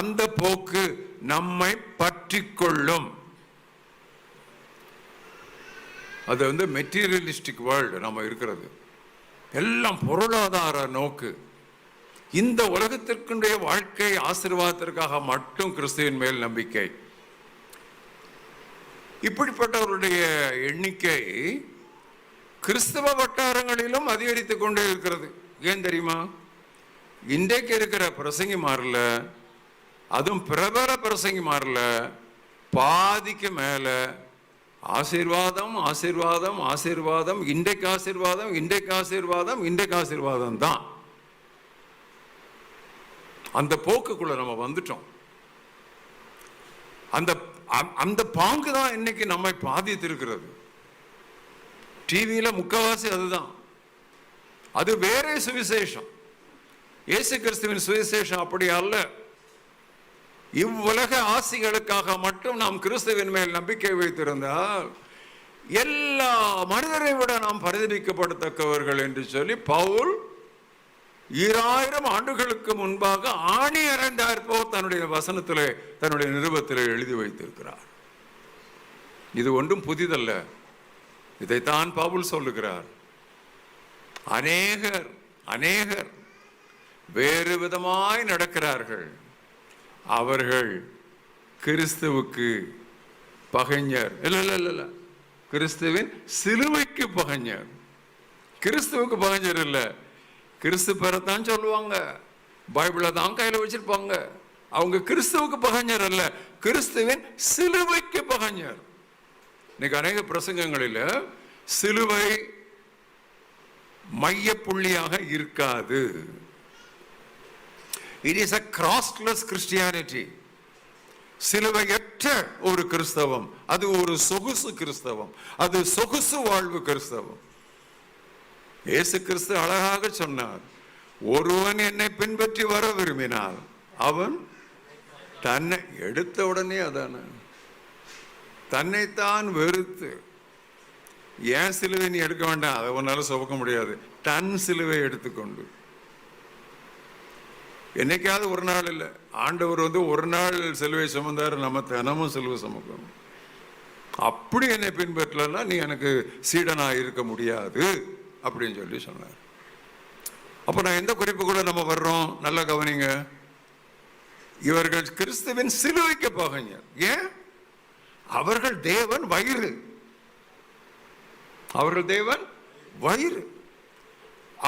அந்த போக்கு நம்மை பற்றி கொள்ளும். அது வந்து மெட்டீரியலிஸ்டிக் வேர்ல்டு நம்ம இருக்கிறது. எல்லாம் பொருளாதார நோக்கு. இந்த உலகத்திற்குடைய வாழ்க்கை ஆசீர்வாதத்திற்காக மட்டும் கிறிஸ்துவின் மேல் நம்பிக்கை. இப்படிப்பட்டவருடைய எண்ணிக்கை கிறிஸ்தவ வட்டாரங்களிலும் அதிகரித்துக் கொண்டே இருக்கிறது. ஏன் தெரியுமா? இன்றைக்கு இருக்கிற பிரசங்கிமாரில், அதுவும் பிரபல பிரசங்கிமாரில் பாதிக்கு மேல ஆசீர்வாதம், ஆசீர்வாதம், ஆசீர்வாதம், இன்றைக்கு ஆசீர்வாதம், இன்றைக்கு ஆசீர்வாதம், இன்றைக்கு ஆசீர்வாதம் தான். அந்த போக்குக்குள்ள நம்ம வந்துட்டோம். அந்த பாங்கு தான் இன்னைக்கு நம்மை பாதித்திருக்கிறது. டிவியில முக்கவாசி அதுதான். அது வேற சுவிசேஷம். இயேசு கிறிஸ்துவின் சுவிசேஷம் அப்படி அல்ல. இவ்வுலக ஆசிகளுக்காக மட்டும் நாம் கிறிஸ்துவின் மேல் நம்பிக்கை வைத்திருந்தால் எல்லா மனிதரை விட நாம் பரிதபிக்கப்படத்தக்கவர்கள் என்று சொல்லி பவுல் 2000 ஆண்டுகளுக்கு முன்பாக ஆணி அறைந்தாற்போ தன்னுடைய வசனத்திலே, தன்னுடைய நிருபத்திலே எழுதி வைத்திருக்கிறார். இது ஒன்றும் புதிதல்ல, இதைத்தான் பவுல் சொல்லுகிறார். அநேகர் வேறு விதமாய் நடக்கிறார்கள். அவர்கள் கிறிஸ்துவுக்கு பகைஞர். இல்ல, கிறிஸ்துவின் சிலுவைக்கு பகைஞர். கிறிஸ்துவுக்கு பகைஞர் இல்ல, கிறிஸ்து பெறத்தான் சொல்லுவாங்க, பைபிளை தான் கையில வச்சிருப்பாங்க. அவங்க கிறிஸ்துவுக்கு பகைஞர் அல்ல, கிறிஸ்துவின் சிலுவைக்கு பகைஞர். இன்னைக்கு அநேக பிரசங்கங்களில் சிலுவை மைய புள்ளியாக இருக்காது. It is a crossless Christianity. சிலுவையற்ற ஒரு கிறிஸ்தவம், அது ஒரு சொகுசு கிறிஸ்தவம், அது சொகுசு வாழ்வு கிறிஸ்தவம். இயேசு கிறிஸ்து அழகாக சொன்னார், ஒருவன் என்னை பின்பற்றி வர விரும்பினால் அவன் தன்னை எடுத்த உடனே அதான தன்னைத்தான் வெறுத்து, ஏன் சிலுவை நீ எடுக்க வேண்டாம், அதை ஒன்னால சுமக்க முடியாது, தன் சிலுவை எடுத்துக்கொண்டு. என்னைக்காவது ஒரு நாள் இல்லை, ஆண்டவர் ஒரு நாள் சிலுவை சுமந்தார், நம்ம தினமும் சிலுவை சுமக்கணும். அப்படி என்னை பின்பற்றலன்னா நீ எனக்கு சீடனா இருக்க முடியாது அப்படின்னு சொல்லி சொன்னார். அப்ப நான் எந்த குறிப்பு கூட நம்ம வர்றோம், நல்லா கவனிங்க. இவர்கள் கிறிஸ்துவின் சிலுவைக்கு பகைஞர். ஏன்? அவர்கள் தேவன் வயிறு, அவர்கள் தேவன் வயிறு.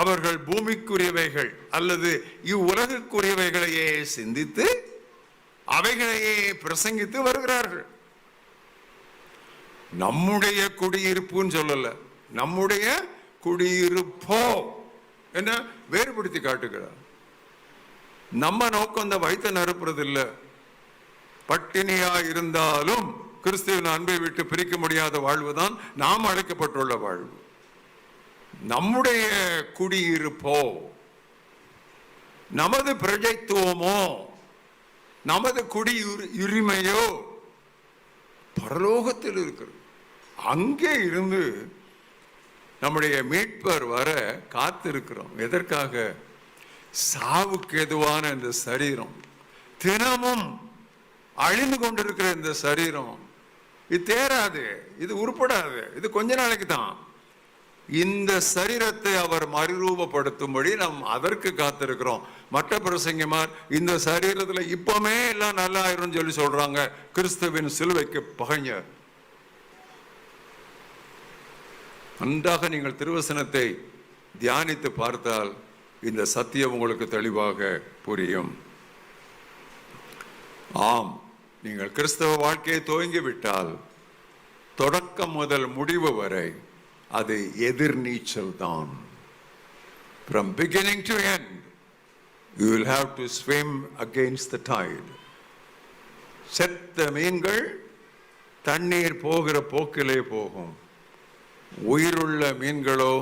அவர்கள் பூமிக்குரியவைகள் அல்லது இவ்வுலகுக்குரியவைகளையே சிந்தித்து அவைகளையே பிரசங்கித்து வருகிறார்கள். நம்முடைய குடியிருப்புன்னு சொல்லல, நம்முடைய குடியிருப்போ என்ன வேறுபடுத்தி காட்டுகிறார். நம்ம நோக்கம் இந்த வயிற்ற நிரப்புறது இல்லை. பட்டினியா இருந்தாலும் கிறிஸ்துவின் அன்பை விட்டு பிரிக்க முடியாத வாழ்வுதான் நாம் அழைக்கப்பட்டுள்ள வாழ்வு. நம்முடைய குடியிருப்போ, நமது பிரஜைத்துவமோ, நமது குடியுரிமையோ பரலோகத்தில் இருக்கிறது. அங்கே இருந்து நம்முடைய மீட்பர் வர காத்திருக்கிறோம். எதற்காக? சாவுக்கு எதுவான இந்த சரீரம், தினமும் அழிந்து கொண்டிருக்கிற இந்த சரீரம், இது தேராது, இது உருப்படாது, இது கொஞ்ச நாளைக்கு தான். இந்த சரீரத்தை அவர் மறுரூபப்படுத்தும்படி நாம் அதற்கு காத்திருக்கிறோம். மற்ற பிரசங்கமார் இந்த சரீரத்துல இப்பமே எல்லாம் நல்லா ஆயிரும் சொல்லி சொல்றாங்க. கிறிஸ்துவின் சிலுவைக்கு பகைஞர். நன்றாக நீங்கள் திருவசனத்தை தியானித்து பார்த்தால் இந்த சத்தியம் உங்களுக்கு தெளிவாக புரியும். ஆம், நீங்கள் கிறிஸ்தவ வாழ்க்கையை துவங்கிவிட்டால் தொடக்கம் முதல் முடிவு வரை அது எதிர்நீச்சல் தான். From beginning to end, you will have to swim against the tide. செத்த மீன்கள் தண்ணீர் போகிற போக்கிலே போகும். உயிருள்ள மீன்களோ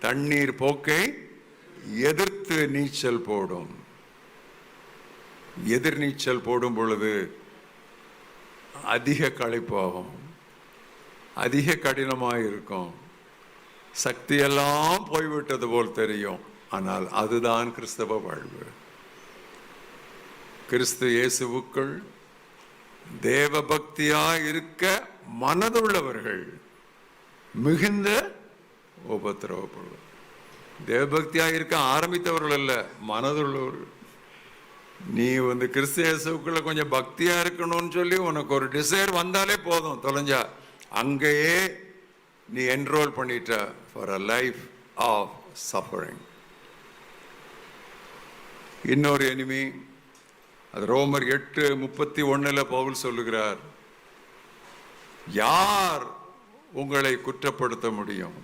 தண்ணீர் போக்கை எதிர்த்து நீச்சல் போடும். எதிர்நீச்சல் போடும் பொழுது அதிக களைப்பாகும், அதிக கடினமாக இருக்கும், சக்தியெல்லாம் போய்விட்டது போல் தெரியும். ஆனால் அதுதான் கிறிஸ்தவ வாழ்வு. கிறிஸ்து இயேசுவுக்குள் தேவ பக்தியாய் இருக்க மனதுள்ளவர்கள் மிகுந்த உபத்திரவப்படுவார். தேவபக்தியாக இருக்க ஆரம்பித்தவர்கள் அல்ல, மனதுள்ளவர்கள். நீ கிறிஸ்து இயேசுக்குள்ள கொஞ்சம் பக்தியா இருக்கணும்னு சொல்லி உனக்கு ஒரு டிசைர் வந்தாலே போதும், தொலைஞ்சா அங்கேயே நீ என்ரோல் பண்ணிட்ட for a life of suffering. இன்னொரு எனிமி, அது ரோமர் 8:31 பவுல் சொல்லுகிறார், யார் உங்களை குற்றப்படுத்த முடியும்?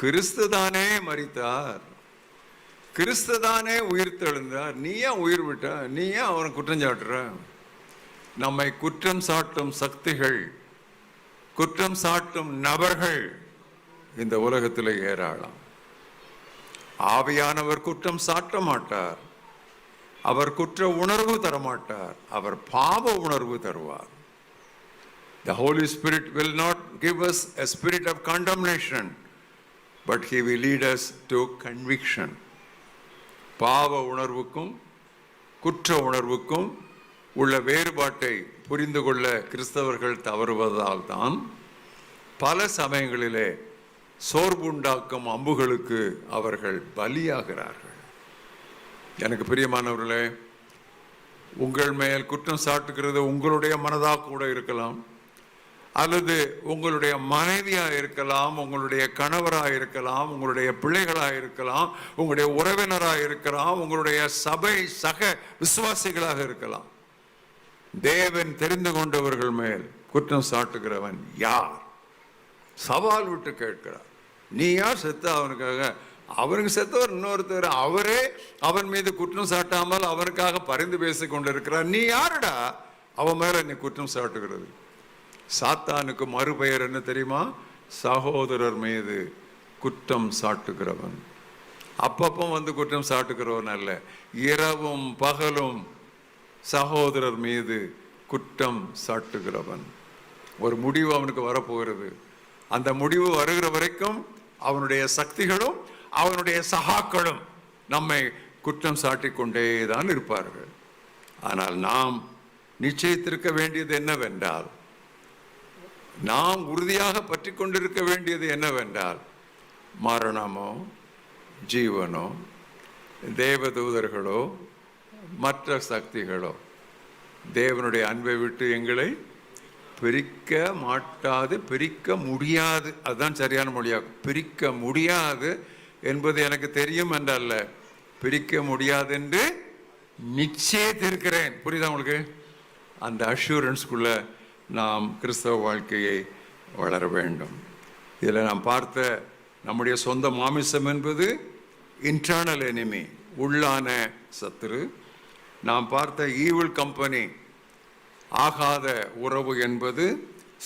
கிறிஸ்து தானே மரித்தார், கிறிஸ்து தானே உயிர் தெழுந்தார், நீ ஏன் உயிர் விட்ட? நீ ஏன் அவனை குற்றம் சாட்டுற? நம்மை குற்றம் சாட்டும் சக்திகள், குற்றம் சாட்டும் நபர்கள் இந்த உலகத்தில் ஏராளம். ஆவியானவர் குற்றம் சாட்ட மாட்டார், அவர் குற்ற உணர்வு தரமாட்டார், அவர் பாவ உணர்வு தருவார். The Holy Spirit will not give us a spirit of condemnation, but He will lead us to conviction. பாவ உணர்வுக்கும் குற்ற உணர்வுக்கும் உள்ள வேறுபாட்டை புரிந்து கொள்ள கிறிஸ்தவர்கள் தவறுவதால் தான் பல சமயங்களிலே சோர்வுண்டாக்கும் அம்புகளுக்கு அவர்கள் பலியாகிறார்கள். எனக்கு பிரியமானவர்களே, உங்கள் மேல் குற்றம் சாட்டுகிறது உங்களுடைய மனதாக கூட இருக்கலாம், அல்லது உங்களுடைய மனைவியாக இருக்கலாம், உங்களுடைய கணவராக இருக்கலாம், உங்களுடைய பிள்ளைகளாக இருக்கலாம், உங்களுடைய உறவினராக இருக்கலாம், உங்களுடைய சபை சக விசுவாசிகளாக இருக்கலாம். தேவன் தெரிந்து கொண்டவர்கள் மேல் குற்றம் சாட்டுகிறவன் யார்? சவால் விட்டு கேட்கிறார். நீ யார் செத்த அவனுக்காக? அவனுக்கு செத்தவர் இன்னொருத்தர், அவரே அவன் மீது குற்றம் சாட்டாமல் அவனுக்காக பரிந்து பேசிக் கொண்டிருக்கிறார். நீ யாருடா அவன் மேல நீ குற்றம் சாட்டுகிறது? சாத்தானுக்கு மறுபெயர் என்ன தெரியுமா? சகோதரர் மீது குற்றம் சாட்டுகிறவன். அப்பப்போ வந்து குற்றம் சாட்டுகிறவன் அல்ல, இரவும் பகலும் சகோதரர் மீது குற்றம் சாட்டுகிறவன். ஒரு முடிவு அவனுக்கு வரப்போகிறது. அந்த முடிவு வருகிற வரைக்கும் அவனுடைய சக்திகளும் அவனுடைய சகாக்களும் நம்மை குற்றம் சாட்டிக் கொண்டே தான் இருப்பார்கள். ஆனால் நாம் நிச்சயித்திருக்க வேண்டியது என்னவென்றால், நாம் உறுதியாக பற்றி கொண்டிருக்க வேண்டியது என்னவென்றால், மரணமோ ஜீவனோ தேவதூதர்களோ மற்ற சக்திகளோ தேவனுடைய அன்பை விட்டு எங்களை பிரிக்க மாட்டாது, பிரிக்க முடியாது. அதுதான் சரியான மொழியாகும். பிரிக்க முடியாது என்பது எனக்கு தெரியும் என்றல்ல, பிரிக்க முடியாது என்று நிச்சயித்திருக்கிறேன். புரியுதா உங்களுக்கு? அந்த அஷூரன்ஸ்குள்ள நாம் கிறிஸ்தவ வாழ்க்கையை வளர வேண்டும். இதில் நாம் பார்த்த நம்முடைய சொந்த மாமிசம் என்பது இன்டர்னல் எனிமி, உள்ளான சத்துரு. நாம் பார்த்த ஈவில் கம்பெனி, ஆகாத உறவு என்பது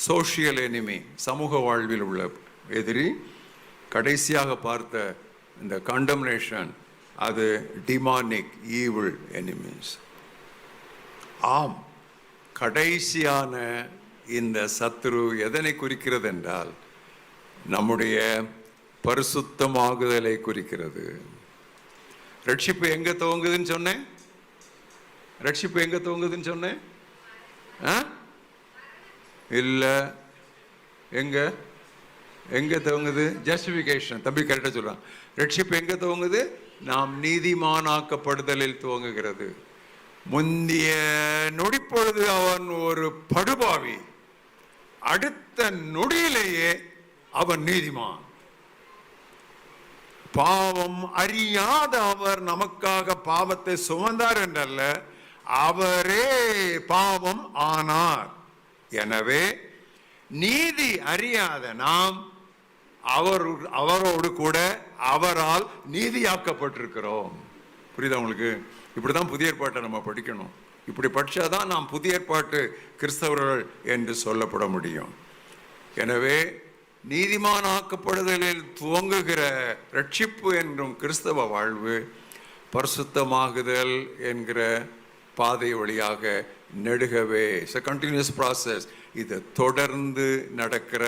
சோஷியல் எனிமி, சமூக வாழ்வில் உள்ள எதிரி. கடைசியாக பார்த்த இந்த கண்டம்னேஷன், அது டிமானிக் ஈவில் எனிமீஸ். ஆம், கடைசியான இந்த சத்துரு எதனை குறிக்கிறது என்றால், நம்முடைய பரிசுத்தமாகுதலை குறிக்கிறது. ரட்சிப்பு எங்க துவங்குதுன்னு சொன்னேன்? ரட்சிப்பு எங்க துவங்குதுன்னு சொன்னேன்? இல்ல, எங்க எங்க துவங்குது? ஜஸ்டிபிகேஷன். தம்பி கரெக்டா சொல்றான். ரட்சிப்பு எங்க துவங்குது? நாம் நீதிமானாக்கப்படுதலில் துவங்குகிறது. முந்திய நொடிப்பொழுது அவன் ஒரு படுபாவி, அடுத்த நொடியிலேயே அவன் நீதிமான். பாவம் அறியாத அவர் நமக்காக பாவத்தை சுமந்தார் என்றல்ல, அவரே பாவம் ஆனார். எனவே நீதி அறியாத நாம் அவரோடு கூட அவரால் நீதியாக்கப்பட்டிருக்கிறோம். புரியுதா உங்களுக்கு? இப்படிதான் புதிய ஏற்பாட்டை நம்ம படிக்கணும். இப்படி படிச்சாதான் நாம் புதிய ஏற்பாட்டு கிறிஸ்தவர்கள் என்று சொல்லப்பட முடியும். எனவே நீதிமானாக்கப்படுதலில் துவங்குகிற ரட்சிப்பு என்றும் கிறிஸ்தவ வாழ்வு பரிசுத்தமாகுதல் என்கிற பாதை வழியாக நெடுகவே கண்டினியூஸ் ப்ராசஸ். இது தொடர்ந்து நடக்கிற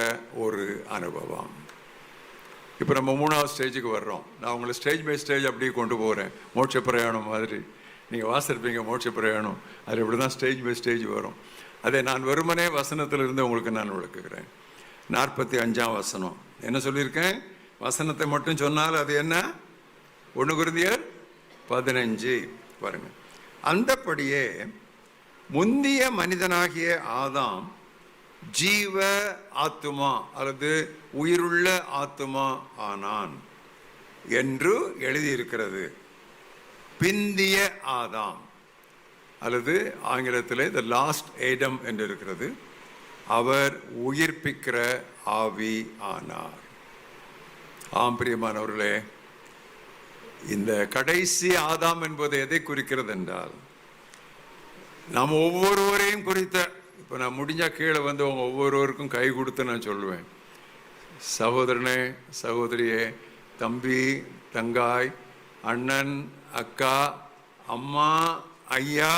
ஒரு அனுபவம். இப்போ நம்ம 3வது ஸ்டேஜுக்கு வர்றோம். நான் உங்களை ஸ்டேஜ் பை ஸ்டேஜ் அப்படியே கொண்டு போகிறேன். மோட்ச பிரயாணம் மாதிரி நீங்கள் வாசிருப்பீங்க. மோட்ச பிரயாணம் அது இப்படி தான் ஸ்டேஜ் பை ஸ்டேஜ் வரும். அதை நான் வெறுமனே வசனத்திலிருந்து உங்களுக்கு நான் விளக்குகிறேன். 45ஆம் வசனம் என்ன சொல்லியிருக்கேன்? வசனத்தை மட்டும் சொன்னால் அது என்ன? 1 கொரிந்தியர் 15 பாருங்க. அந்தபடியே முந்திய மனிதனாகிய ஆதாம் ஜீவ ஆத்துமா அல்லது உயிருள்ள ஆத்துமா ஆனான் என்று எழுதியிருக்கிறது. பிந்திய ஆதாம் அல்லது ஆங்கிலத்தில் த லாஸ்ட் ஏடம் என்று இருக்கிறது. அவர் உயிர்ப்பிக்கிற ஆவி ஆனார். ஆம் பிரியமானவர்களே, இந்த கடைசி ஆதாம் என்பது எதை குறிக்கிறது என்றால், நாம் ஒவ்வொருவரையும் குறித்த, இப்போ நான் முடிஞ்சா கீழே வந்து அவங்க ஒவ்வொருவருக்கும் கை கொடுத்து நான் சொல்லுவேன். சகோதரனே, சகோதரியே, தம்பி, தங்காய், அண்ணன், அக்கா, அம்மா, ஐயா,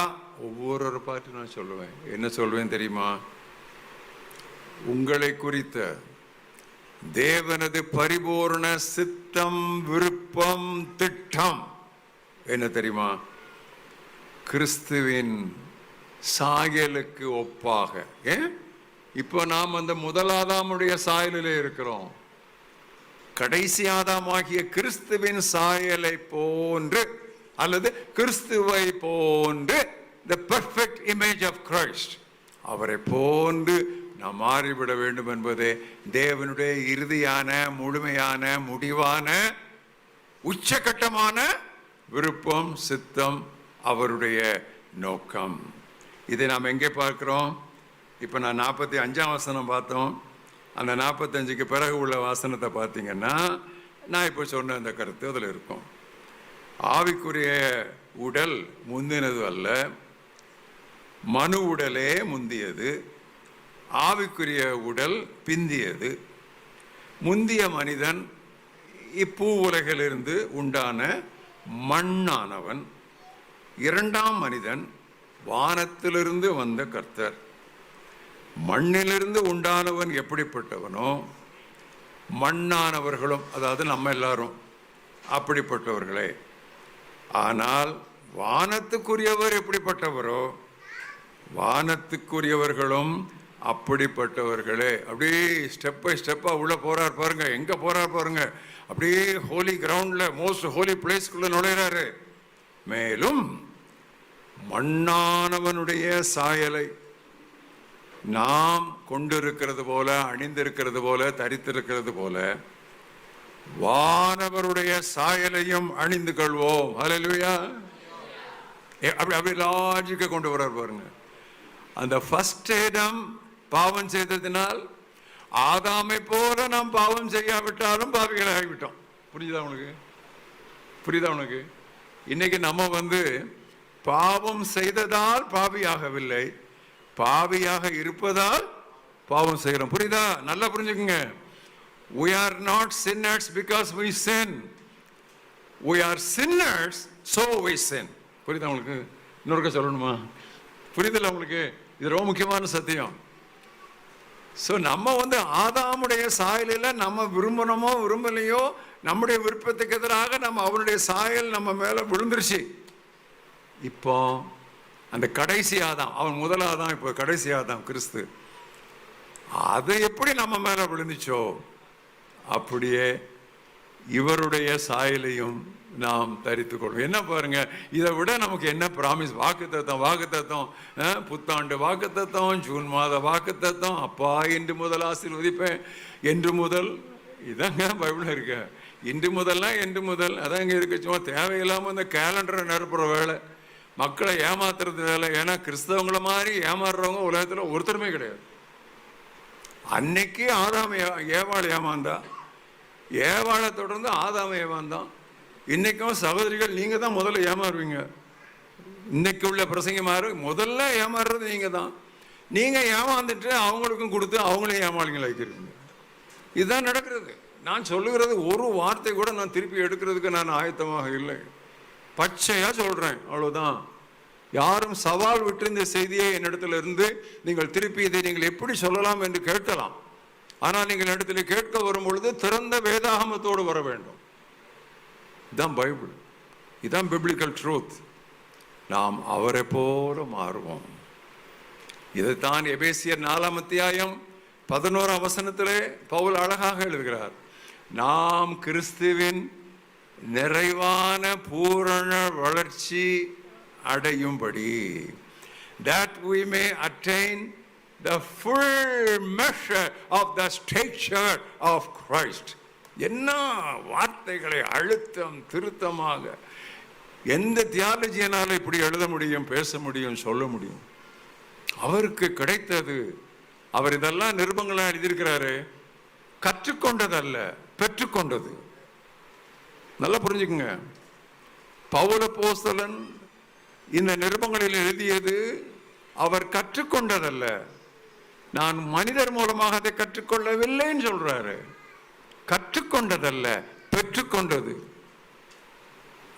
ஒவ்வொரு பார்த்து நான் சொல்லுவேன். என்ன சொல்வேன் தெரியுமா? உங்களை குறித்த தேவனது பரிபூர்ண சித்தம், விருப்பம், திட்டம் என்ன தெரியுமா? கிறிஸ்துவின் சாயலுக்கு ஒப்பாக. இப்போ நாம் அந்த முதல் ஆதாமுடைய சாயலிலே இருக்கிறோம். கடைசி ஆதாமாகிய கிறிஸ்துவின் சாயலை போன்று அல்லது கிறிஸ்துவை போன்று, the perfect image of Christ, அவரை போன்று நாம் மாறிவிட வேண்டும் என்பதே தேவனுடைய இறுதியான, முழுமையான, முடிவான, உச்சகட்டமான விருப்பம், சித்தம், அவருடைய நோக்கம். இதை நாம் எங்கே பார்க்கிறோம்? இப்போ நான் 45ஆம் வசனம் பார்த்தோம். அந்த 45க்கு பிறகு உள்ள வாசனத்தை பார்த்தீங்கன்னா நான் இப்போ சொன்ன அந்த கருத்து அதில் இருக்கும். ஆவிக்குரிய உடல் முந்தினது அல்ல, மனு உடலே முந்தியது, ஆவிக்குரிய உடல் பிந்தியது. முந்திய மனிதன் இப்பூ உலகிலிருந்து உண்டான மண்ணானவன். இரண்டாம் மனிதன் வானத்திலிருந்து வந்த கர்த்தர். மண்ணிலிருந்து உண்டானவன் எப்படிப்பட்டவனோ மண்ணானவர்களும், அதாவது நம்ம எல்லாரும் அப்படிப்பட்டவர்களே. ஆனால் வானத்துக்குரியவர் எப்படிப்பட்டவரோ வானத்துக்குரியவர்களும் அப்படிப்பட்டவர்களே. அப்படியே ஸ்டெப் பை ஸ்டெப்பாக உள்ள போறார் பாருங்க. எங்க போறார் பாருங்க. அப்படியே ஹோலி கிரவுண்ட்ல, மோஸ்ட் ஹோலி பிளேஸ்க்குள்ள நுழைகிறாரு. மேலும் மண்ணானவனுடைய சாயலை நாம் கொண்டிருக்கிறது போல, அணிந்திருக்கிறது போல, தரித்திருக்கிறது போல வானவருடைய சாயலையும் அணிந்து கொள்வோம். ஹல்லேலூயா. அப்படி லாஜிக்க கொண்டு வர்றார் பாருங்க. அந்த ஃபர்ஸ்ட் ஏடம் பாவம் செய்ததினால் ஆதாமை போல நாம் பாவம் செய்யாவிட்டாலும் பாவிகள் ஆகிவிட்டோம். புரியுதா உனக்கு? புரியுதா உனக்கு? இன்னைக்கு நம்ம பாவம் செய்ததால் பாவியாகவில்லை, பாவியாக இருப்பதால் பாவம் செய்கிறோம். புரியுதா? நல்லா புரிஞ்சுக்குங்க. We are not sinners because we sin. We are sinners so we sin. புரியுதா உங்களுக்கு? இன்னொருக்க சொல்லணுமா? புரியுதில்ல உங்களுக்கு? இது ரொம்ப முக்கியமான சத்தியம். ஸோ நம்ம ஆதாமுடைய சாயலில் நம்ம விரும்பணுமோ விரும்பலையோ, நம்முடைய விருப்பத்துக்கு எதிராக நம்ம அவனுடைய சாயல் நம்ம மேலே விழுந்துருச்சு. இப்போ அந்த கடைசி ஆதாம், அவன் முதல் ஆதாம், இப்போ கடைசி ஆதாம் கிறிஸ்து, அது எப்படி நம்ம மேலே விழுந்துச்சோ அப்படியே இவருடைய சாயலையும் நாம் தரித்துக் கொள்வோம். என்ன பாருங்க, இதை விட நமக்கு என்ன ப்ராமிஸ்? வாக்குத்தத்தம், புத்தாண்டு வாக்குத்தத்தம், ஜூன் மாத வாக்குத்தத்தம், அப்பா இன்று முதல் ஆசீர்வதிப்பேன், என்று முதல். இதாங்க பைபிள் இருக்கு. இன்று முதல்னா என்று முதல் அதான் இங்கே இருக்கு. சும்மா தேவையில்லாமல் இந்த கேலண்டரை நிரப்புற வேலை, மக்களை ஏமாத்துறது வேலை. ஏன்னா கிறிஸ்தவங்களை மாதிரி ஏமாறுறவங்க உலகத்தில் ஒருத்தருமே கிடையாது. அன்னைக்கு ஆதாம் ஏவாள் ஏமாந்தா, ஏவாளை தொடர்ந்து ஆதாம் ஏமாந்தான். இன்னைக்கும் சகோதரிகள் நீங்க தான் முதல்ல ஏமாறுவீங்க. இன்னைக்கு உள்ள பிரசங்கமாரு முதல்ல ஏமாறுறது நீங்க தான். நீங்க ஏமாந்துட்டு அவங்களுக்கும் கொடுத்து அவங்களையும் ஏமாளிகள் வைக்கிறீங்க. இதுதான் நடக்கிறது. நான் சொல்லுகிறது ஒரு வார்த்தை கூட நான் திருப்பி எடுக்கிறதுக்கு நான் ஆயத்தமாக இல்லை. பச்சையா சொல்றேன், அவ்வளவுதான். யாரும் சவால் விட்டு இந்த செய்தியை என்னிடத்துல இருந்து நீங்கள் திருப்பி இதை நீங்கள் எப்படி சொல்லலாம் என்று கேட்கலாம். ஆனால் நீங்கள் இடத்துல கேட்க வரும் பொழுது திறந்த வேதாகமத்தோடு வர வேண்டும். இதுதான் பைபிள், இதுதான் பிப்ளிக்கல் ட்ரூத். நாம் அவரை போல மாறுவோம். இதைத்தான் எபேசியர் 4ஆம் அத்தியாயம் 11ஆம் வசனத்திலே பவுல் அழகாக எழுதுகிறார். நாம் கிறிஸ்துவின் நிறைவான பூரண வளர்ச்சி அடையும்படி, that we may attain the full measure of the stature of Christ. என்ன வார்த்தைகளை அழுத்தம் திருத்தமாக எந்த தியாலஜியனால இப்படி எழுத முடியும், பேச முடியும், சொல்ல முடியும்? அவருக்கு கிடைத்தது. அவர் இதெல்லாம் நிருபங்களாக எழுதியிருக்கிறாரு. கற்றுக்கொண்டதல்ல, பெற்றுக்கொண்டது. நல்லா புரிஞ்சுக்குங்க. பவுல் அப்போஸ்தலன் இந்த நிருபங்களில் எழுதியது அவர் கற்றுக்கொண்டதல்ல. நான் மனிதர் மூலமாக அதை கற்றுக்கொள்ளவில்லைன்னு சொல்றாரு. கற்றுக்கொண்டதல்ல, பெற்றுக்கொண்டது.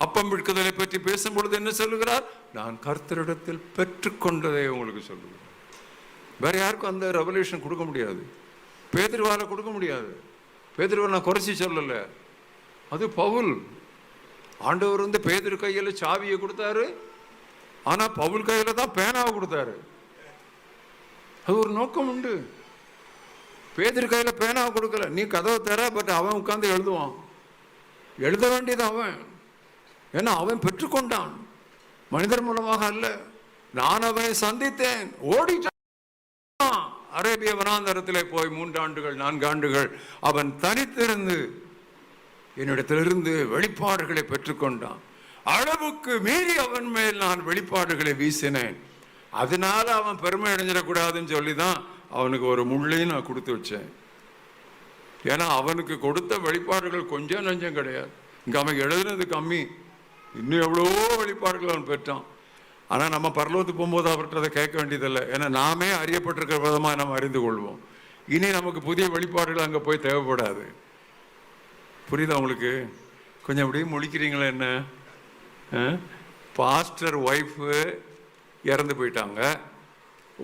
அப்பம் விற்குதலை பற்றி பேசும் பொழுது என்ன சொல்லுகிறார்? நான் கர்த்தரிடத்தில் பெற்றுக்கொண்டதை உங்களுக்கு சொல்லுகிறேன். வேற யாருக்கும் அந்த ரெவல்யூஷன் கொடுக்க முடியாது. பேதுருவால கொடுக்க முடியாது. பேதுருவை நான் குறைச்சி சொல்லலை, அது பவுல். ஆண்டவர் வந்து பேதுரு கையில் சாவியை கொடுத்தாரு, ஆனா பவுல் கையில தான் பேனாவை கொடுத்தாரு. அது ஒரு நோக்கம் உண்டு. பேதுரு கையில பேனாவை கொடுக்கல, நீ கதவை தர, பட் அவன் உட்கார்ந்து எழுதுவான். எழுத வேண்டியது அவன், ஏன்னா அவன் பெற்றுக்கொண்டான், மனிதர் மூலமாக அல்ல. நான் அவனை சந்தித்தேன், ஓடிட்டான். அரேபிய வனாந்தரத்திலே போய் 3 ஆண்டுகள் 4 ஆண்டுகள் அவன் தனித்திருந்து என்னிடத்திலிருந்து வெளிப்பாடுகளை பெற்றுக்கொண்டான். அளவுக்கு மீறி அவன் மேல் நான் வெளிப்பாடுகளை வீசினேன். அதனால அவன் பெருமை அடைஞ்சிடக்கூடாதுன்னு சொல்லிதான் அவனுக்கு ஒரு முள்ளையும் நான் கொடுத்து வச்சேன். ஏன்னா அவனுக்கு கொடுத்த வெளிப்பாடுகள் கொஞ்சம் நஞ்சம் கிடையாது. இங்க அவன் எழுதுனது கம்மி, இன்னும் எவ்வளவோ வெளிப்பாடுகள் அவன் பெற்றான். ஆனா நம்ம பரலோகத்துக்கு போகும்போது அவர்கிட்ட அதை கேட்க வேண்டியதில்லை. ஏன்னா நாமே அறியப்பட்டிருக்கிற விதமா நம்ம அறிந்து கொள்வோம். இனி நமக்கு புதிய வெளிப்பாடுகள் அங்க போய் தேவைப்படாது. புரியுதா உங்களுக்கு? கொஞ்சம் அப்படியே முழிக்கிறீங்களா என்ன? பாஸ்டர் ஒய்ஃபு இறந்து போயிட்டாங்க.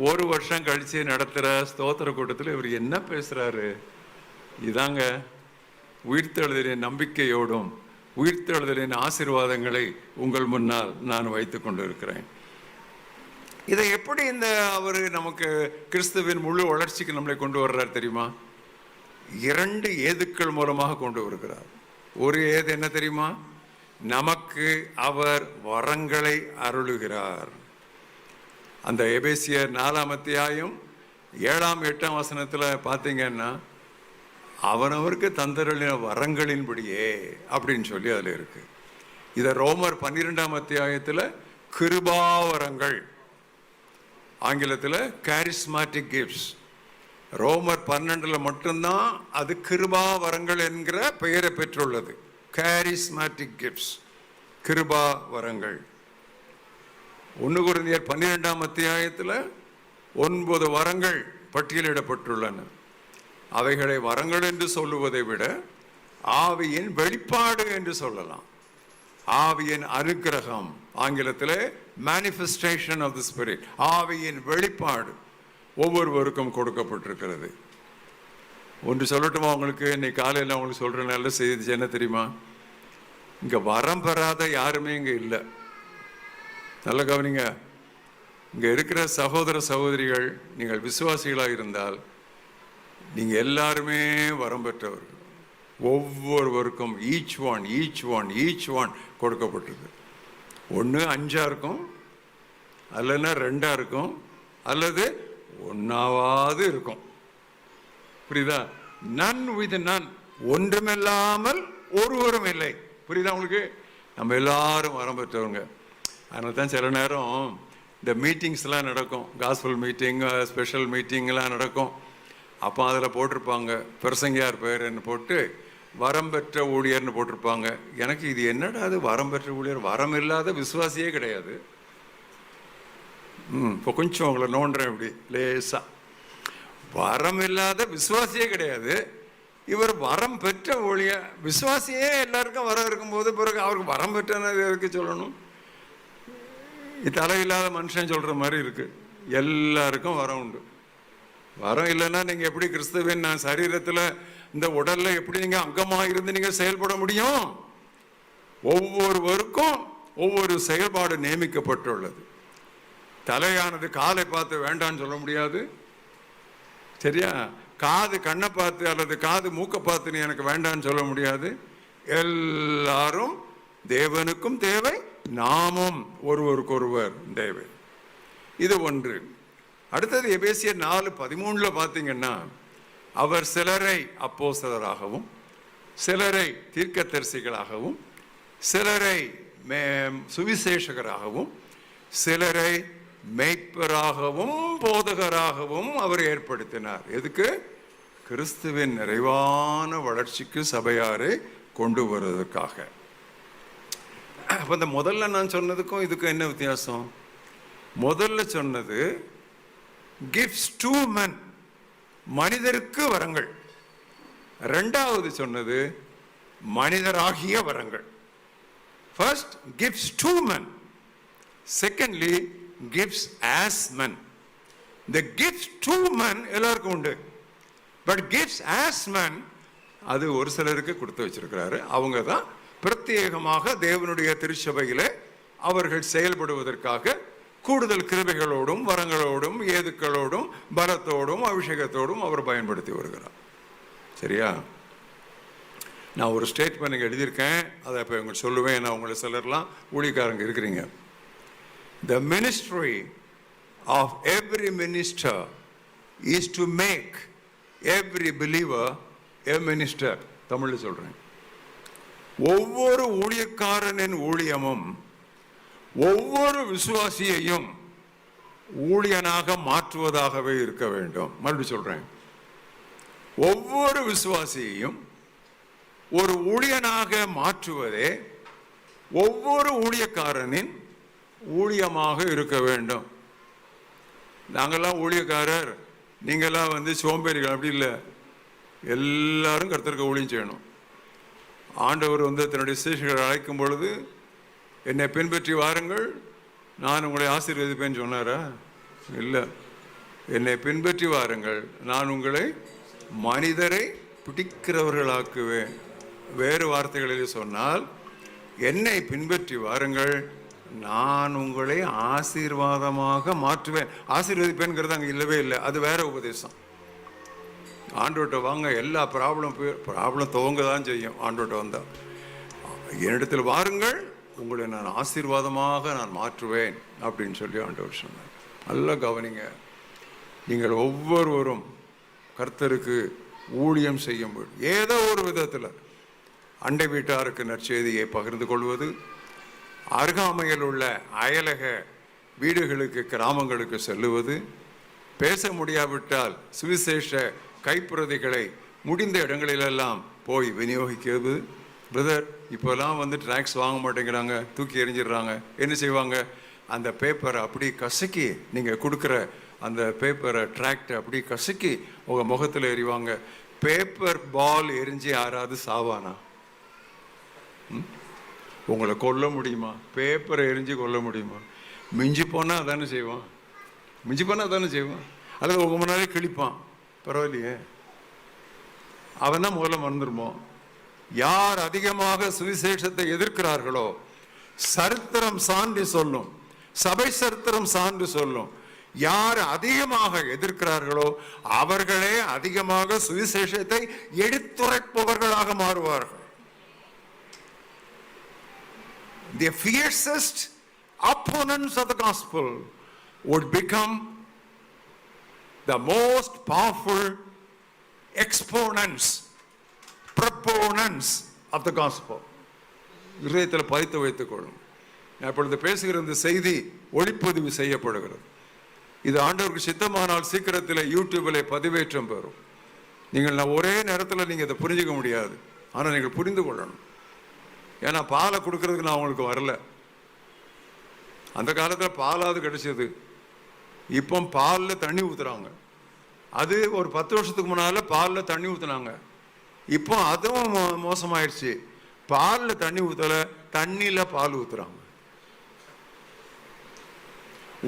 1 வருஷம் கழிச்சு நடத்துகிற ஸ்தோத்திர கூட்டத்தில் இவர் என்ன பேசுகிறாரு? இதாங்க உயிர்த்தெழுதலின் நம்பிக்கையோடும் உயிர்த்தெழுதலின் ஆசீர்வாதங்களை உங்கள் முன்னால் நான் வைத்து கொண்டு இருக்கிறேன். இதை எப்படி அவர் நமக்கு கிறிஸ்துவின் முழு வளர்ச்சிக்கு நம்மளை கொண்டு வர்றார் தெரியுமா? 2 ஏதுக்கள் மூலமாக கொண்டு வருகிறார். ஒரு ஏது என்ன தெரியுமா? நமக்கு அவர் வரங்களை அருளுகிறார். அந்த எபேசியர் 4ஆம் அத்தியாயம் 7ஆம் 8ஆம் வசனத்தில் பார்த்தீங்கன்னா, அவனவருக்கு தந்தருளின வரங்களின்படியே அப்படின்னு சொல்லி அதில் இருக்கு. இதை ரோமர் 12ஆம் அத்தியாயத்தில் கிருபாவரங்கள், ஆங்கிலத்தில் கேரிஸ்மாட்டிக் கிஃப்ட்ஸ், ரோமர் 12 மட்டும்தான் அது கிருபாவரங்கள் என்கிற பெயரை பெற்றுள்ளது. கேரிஸ்மாட்டிக் கிஃப்ட்ஸ், கிருபாவரங்கள். 1 கொரிந்தியர் 12ஆம் அத்தியாயத்தில் 9 வரங்கள் பட்டியலிடப்பட்டுள்ளன. அவைகளை வரங்கள் என்று சொல்லுவதை விட ஆவியின் வெளிப்பாடு என்று சொல்லலாம். ஆவியின் அனுக்கிரகம், ஆங்கிலத்தில் மேனிஃபெஸ்டேஷன் ஆஃப் தி ஸ்பிரிட், ஆவியின் வெளிப்பாடு ஒவ்வொருவருக்கும் கொடுக்கப்பட்டிருக்கிறது. ஒன்று சொல்லட்டுமா உங்களுக்கு? இன்னைக்கு காலையில் உங்களுக்கு சொல்ற நல்ல செய்தி என்ன தெரியுமா? இங்க வரம் பெறாத யாருமே இங்க இல்லை. நல்ல கவனிங்க. இங்க இருக்கிற சகோதர சகோதரிகள், நீங்கள் விசுவாசிகளாக இருந்தால் நீங்க எல்லாருமே வரம் பெற்றவர்கள். ஒவ்வொருவருக்கும் ஈச் ஒன் கொடுக்கப்பட்டிருக்கு. ஒன்று 5ஆ இருக்கும், அல்லனா 2ஆ இருக்கும், அல்லது 1ஆவது இருக்கும். புரியுதா? நன் வித் நன், ஒன்றுமில்லாமல் ஒருவரும் இல்லை. புரியுதா உங்களுக்கு? நம்ம எல்லாரும் வரம் பெற்றவங்க. அதனால தான் சில நேரம் இந்த மீட்டிங்ஸ்லாம் நடக்கும், காஸ்பல் மீட்டிங், ஸ்பெஷல் மீட்டிங்லாம் நடக்கும். அப்போ அதில் போட்டிருப்பாங்க பிரசங்கியார் பேருன்னு போட்டு வரம் பெற்ற ஊழியர்னு போட்டிருப்பாங்க. எனக்கு இது என்னடா அது வரம் பெற்ற ஊழியர்? வரம் இல்லாத விசுவாசியே கிடையாது. இப்போ கொஞ்சம் உங்களை நோண்டுறேன் இப்படி லேசா. வரம் இல்லாத விசுவாசியே கிடையாது. இவர் வரம் பெற்ற ஊழியர். விசுவாசியே எல்லாருக்கும் வரம் இருக்கும்போது பிறகு அவருக்கு வரம் பெற்றன எதுக்கு சொல்லணும்? தலையில்லாத மனுஷன் சொல்ற மாதிரி இருக்கு. எல்லாருக்கும் வரம் உண்டு. வரம் இல்லைன்னா நீங்க எப்படி கிறிஸ்துவின் சரீரத்துல, இந்த உடல்ல எப்படி நீங்க அங்கமா இருந்து நீங்க செயல்பட முடியும்? ஒவ்வொருவருக்கும் ஒவ்வொரு செயல்பாடு நியமிக்கப்பட்டுள்ளது. தலையானது காலை பார்த்து வேண்டான்னு சொல்ல முடியாது, சரியா? காது கண்ணை பார்த்து அல்லது காது மூக்கை பார்த்து நீ எனக்கு வேண்டான்னு சொல்ல முடியாது. எல்லாரும் தேவனுக்கும் தேவை, நாமும் ஒருவருக்கொருவர் தேவை. இது ஒன்று. அடுத்தது எபேசியர் 4:13 பார்த்தீங்கன்னா, அவர் சிலரை அப்போஸ்தலராகவும், சிலரை தீர்க்கதரிசிகளாகவும், சிலரை சுவிசேஷகராகவும், சிலரை மேய்ப்பராகவும் போதகராகவும் அவர் ஏற்படுத்தினார். எதுக்கு? கிறிஸ்துவின் நிறைவான வளர்ச்சிக்கு சபையாரை கொண்டு வருவதற்காக. அப்ப இந்த முதல்ல நான் சொன்னதுக்கும் இதுக்கும் என்ன வித்தியாசம்? முதல்ல சொன்னது கிஃப்ட்ஸ் டு men, மனிதருக்கு வரங்கள். இரண்டாவது சொன்னது மனிதராகிய வரங்கள். First gifts to men, secondly gifts as men. the gifts to men எல்லாருக்கும் உண்டு. பட் gifts as men அது ஒரு சிலருக்கு கொடுத்து வச்சிருக்கிறாரு. அவங்க தான் பிரத்யேகமாக தேவனுடைய திருச்சபையிலே அவர்கள் செயல்படுவதற்காக கூடுதல் கிருபைகளோடும் வரங்களோடும் ஏதுக்களோடும் பலத்தோடும் அபிஷேகத்தோடும் அவர் பயன்படுத்தி வருகிறார். சரியா? நான் ஒரு ஸ்டேட்மெண்ட் எழுதியிருக்கேன், அதை இப்போ உங்களுக்கு சொல்லுவேன். நான் உங்களை சிலர்லாம் ஊழியக்காரங்க இருக்கிறீங்க. The ministry of every minister is to make every believer a minister. தமிழில் சொல்கிறேன். ஒவ்வொரு ஊழியக்காரனின் ஊழியமும் ஒவ்வொரு விசுவாசியையும் ஊழியனாக மாற்றுவதாகவே இருக்க வேண்டும். மறுபடியும் சொல்கிறேன். ஒவ்வொரு விசுவாசியையும் ஒரு ஊழியனாக மாற்றுவதே ஒவ்வொரு ஊழியக்காரனின் ஊழியமாக இருக்க வேண்டும். நாங்கள்லாம் ஊழியக்காரர், நீங்கள்லாம் சோம்பேறிகள் அப்படி இல்லை. எல்லாரும் கர்த்தருக்கு ஊழியம் செய்யணும். ஆண்டவர் தன்னுடைய சீஷர்களை அழைக்கும் பொழுது என்னை பின்பற்றி வாருங்கள், நான் உங்களை ஆசீர்வதிப்பேன்னு சொன்னாரா? இல்லை. என்னை பின்பற்றி வாருங்கள், நான் உங்களை மனிதரை பிடிக்கிறவர்களாக்குவேன். வேறு வார்த்தைகளில் சொன்னால், என்னை பின்பற்றி வாருங்கள், நான் உங்களை ஆசீர்வாதமாக மாற்றுவேன். ஆசீர்வதிப்பேன்கிறது அங்கே இல்லவே இல்லை, அது வேற உபதேசம். ஆண்டோட்ட வாங்க, எல்லா ப்ராப்ளம் துவங்க தான் செய்யும். ஆண்டோட்ட வந்தால் என்னிடத்தில் வாருங்கள், உங்களை நான் ஆசீர்வாதமாக நான் மாற்றுவேன் அப்படின்னு சொல்லி ஆண்டவர் சொன்னார். நல்லா கவனிங்க. நீங்கள் ஒவ்வொருவரும் கர்த்தருக்கு ஊழியம் செய்யும்போது ஏதோ ஒரு விதத்தில் அண்டை வீட்டாருக்கு நற்செய்தியை பகிர்ந்து கொள்வது, அருகாமையில் உள்ள அயலக வீடுகளுக்கு கிராமங்களுக்கு செல்லுவது, பேச முடியாவிட்டால் சுவிசேஷ கைப்பிரதிகளை முடிந்த இடங்களிலெல்லாம் போய் விநியோகிக்கிறது. பிரதர், இப்போல்லாம் ட்ராக்ஸ் வாங்க மாட்டேங்கிறாங்க, தூக்கி எறிஞ்சிடுறாங்க. என்ன செய்வாங்க? அந்த பேப்பரை அப்படி கசக்கி, நீங்கள் கொடுக்குற அந்த பேப்பரை டிராக்டை அப்படி கசக்கி உங்கள் முகத்தில் எறிவாங்க. பேப்பர் பால் எரிஞ்சு யாராவது சாவானா? உங்களை கொல்ல முடியுமா? பேப்பரை எரிஞ்சு கொல்ல முடியுமா? மிஞ்சி போனால் அதானே செய்வான். அல்லது உங்கள் முன்னாலே கிழிப்பான். பரவாயில்லையே, அவன் தான் முதல்ல மறந்துடுமோ? யார் அதிகமாக சுவிசேஷத்தை எதிர்க்கிறார்களோ சரித்திரம் சான்று சொல்லும், சபை சரித்திரம் சான்று சொல்லும். யார் அதிகமாக எதிர்க்கிறார்களோ அவர்களே அதிகமாக சுவிசேஷத்தை எடுத்துரைப்பவர்களாக மாறுவார்கள். The fiercest opponents of the gospel would become the most powerful exponents, proponents of the gospel. இதயத்தில் பதித்து வைத்துக் கொள்ளும். இப்பொழுது பேசுகிற இந்த செய்தி ஒளிப்பதிவு செய்யப்படுகிறது. இது ஆண்டவருக்கு சித்தமானால் சீக்கிரத்தில் யூடியூபில் பதிவேற்றம் பெறும். நான் ஒரே நேரத்தில் நீங்கள் இதை புரிஞ்சிக்க முடியாது, ஆனால் நீங்கள் புரிந்து கொள்ளணும். ஏன்னா பாலை கொடுக்கறதுக்கு நான் உங்களுக்கு வரல. அந்த காலத்தில் பாலாவது கிடைச்சது. இப்போ பாலில் தண்ணி ஊற்றுறாங்க. அது ஒரு 10 வருஷத்துக்கு முன்னால் பாலில் தண்ணி ஊற்றுனாங்க. இப்போ அதுவும் மோசமாயிடுச்சு. பாலில் தண்ணி ஊற்றலை, தண்ணியில் பால் ஊற்றுறாங்க.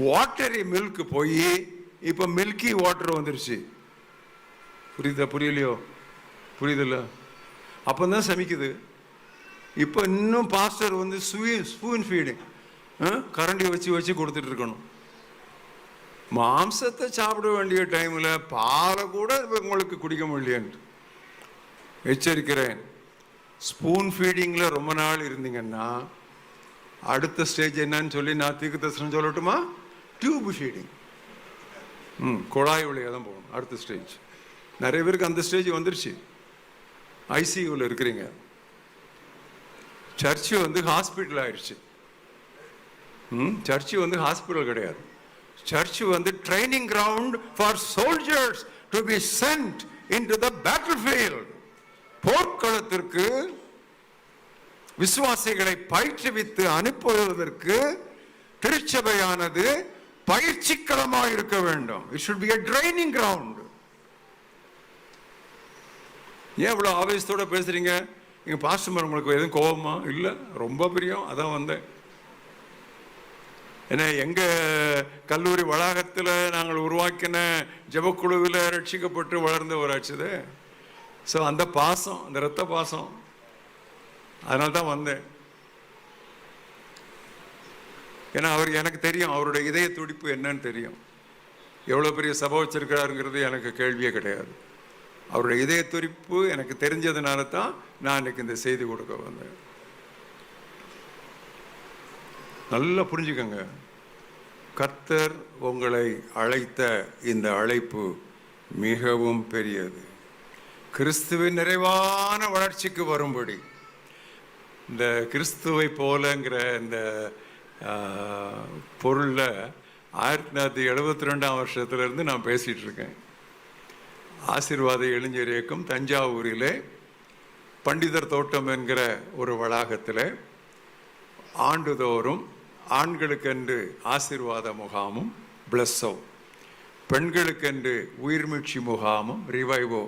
வாட்டரி மில்க் போய் இப்போ மில்கி வாட்டர் வந்துருச்சு. புரியலையோ? புரியுதில்ல? அப்போ தான் சமைக்குது. இப்போ இன்னும் பாஸ்டர் ஸ்பூன் ஃபீடிங், கரண்டி வச்சு கொடுத்துட்டு இருக்கணும். மாம்சத்தை சாப்பிட வேண்டிய டைமில் பாலை கூட உங்களுக்கு குடிக்க முடியலன்ட்டு எச்சரிக்கிறேன். ஸ்பூன் ஃபீடிங்கில் ரொம்ப நாள் இருந்தீங்கன்னா அடுத்த ஸ்டேஜ் என்னன்னு சொல்லி நான் தீர்க்கதரிசனம் சொல்லட்டுமா? Tube feeding. குழாய் வழியாக தான் போகணும் அடுத்த ஸ்டேஜ். நிறைய பேருக்கு அந்த ஸ்டேஜ் வந்துருச்சு. ஐசியூவில் இருக்கிறீங்க. சர்ச்சு ஹாஸ்பிட்டல் ஆயிடுச்சு. சர்ச்சு ஹாஸ்பிட்டல் கிடையாது. Church training ground for soldiers to be sent into the battlefield. போர்க்களத்திற்கு விசுவாசிகளை பயிற்றுவித்து அனுப்புவதற்கு திருச்சபையானது பயிற்சிக்களமாக இருக்க வேண்டும். It should be a training ground. ஏன் இவ்வளோ ஆவேசத்தோட பேசுறீங்க? எங்கள் பாஸ்டர் உங்களுக்கு எதுவும் கோபமா? இல்லை, ரொம்ப பிரியம், அதான் வந்தேன். ஏன்னா எங்கள் கல்லூரி வளாகத்தில் நாங்கள் உருவாக்கின ஜெபக்குழுவில் ரட்சிக்கப்பட்டு வளர்ந்தவராச்சுது. ஸோ அந்த பாசம், அந்த இரத்த பாசம், அதனால தான் வந்தேன். ஏன்னா அவர் எனக்கு தெரியும், அவருடைய இதய துடிப்பு என்னன்னு தெரியும். எவ்வளோ பெரிய சபை வச்சிருக்கிறாருங்கிறது எனக்கு கேள்வியே கிடையாது. அவருடைய இதய துடிப்பு எனக்கு தெரிஞ்சதுனால தான் நான் இன்னைக்கு இந்த செய்தி கொடுக்க வந்தேன். நல்லா புரிஞ்சுக்கங்க, கர்த்தர் உங்களை அழைத்த இந்த அழைப்பு மிகவும் பெரியது. கிறிஸ்துவின் நிறைவான வளர்ச்சிக்கு வரும்படி, இந்த கிறிஸ்துவை போலங்கிற இந்த பொருளில் 1972ஆம் வருஷத்துலேருந்து நான் பேசிகிட்டு இருக்கேன். ஆசீர்வாத இளைஞர் இயக்கம் தஞ்சாவூரிலே பண்டிதர் தோட்டம் என்கிற ஒரு வளாகத்தில் ஆண்டுதோறும் ஆண்களுக்கென்று ஆசீர்வாத முகாமும் பிளஸ்ஸோ, பெண்களுக்கென்று உயிர்மீட்சி முகாமும் ரிவைவோ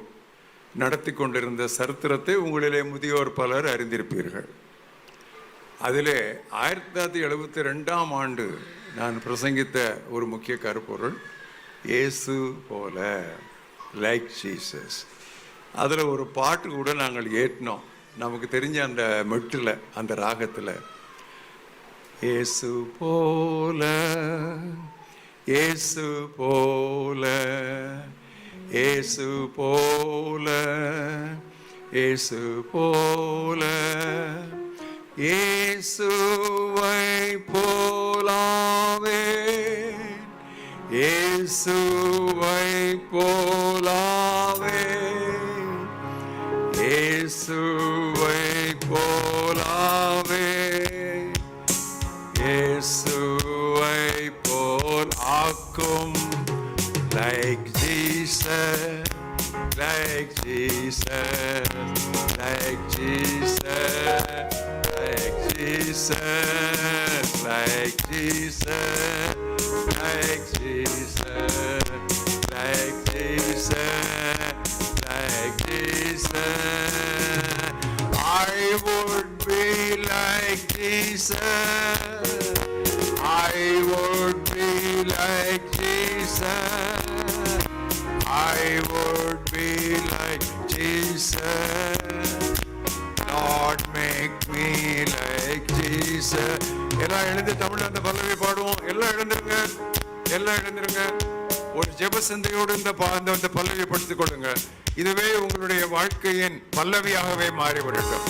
நடத்தி கொண்டிருந்த சரித்திரத்தை உங்களிலே முதியோர் பலர் அறிந்திருப்பீர்கள். அதிலே 1972ஆம் ஆண்டு நான் பிரசங்கித்த ஒரு முக்கிய கருப்பொருள் இயேசு போல, லைக் ஜீசஸ். அதில் ஒரு பாட்டு கூட நாங்கள் ஏற்றினோம், நமக்கு தெரிஞ்ச அந்த மெட்டில், அந்த ராகத்தில். இயேசு போல, இயேசு போல, இயேசு போல, இயேசு போல, இயேசுவை போலாவே, இயேசுவை போலாவே, இயேசுவை போலாவே, இயேசுவை போல் ஆக்கும். Like Jesus, like Jesus, like Jesus, like Jesus, like Jesus, like Jesus, like Jesus, like Jesus. I would be like Jesus. I would be like Jesus. I would be like Jesus. Lord, make me like Jesus. எல்லாம் எழுந்து தமிழ் அந்த பல்லவி பாடுவோம். எல்லாம் எழுந்துருங்க, எல்லாம் எழுந்துருங்க. ஒரு ஜெப சிந்தையோடு இந்த பல்லவி படுத்திக் கொள்ளுங்க. இதுவே உங்களுடைய வாழ்க்கையின் பல்லவியாகவே மாறிவிடட்டும்.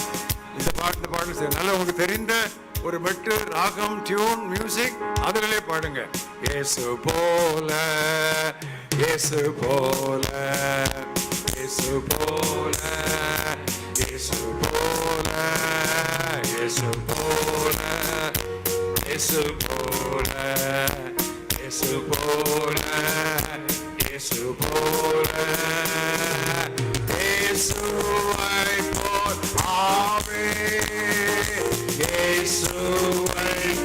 இந்த பாடல் நல்லா உங்களுக்கு தெரிந்த ஒரு மெட்டு, ராகம், டியூன், மியூசிக், அதிலே பாடுங்க. இயேசு போல, இயேசு போல, இயேசு போல, இயேசு போல, இயேசு போல, இயேசு போல, இயேசு போல, இயேசு போல, இயேசுவை போல் ஆவே, இயேசுவை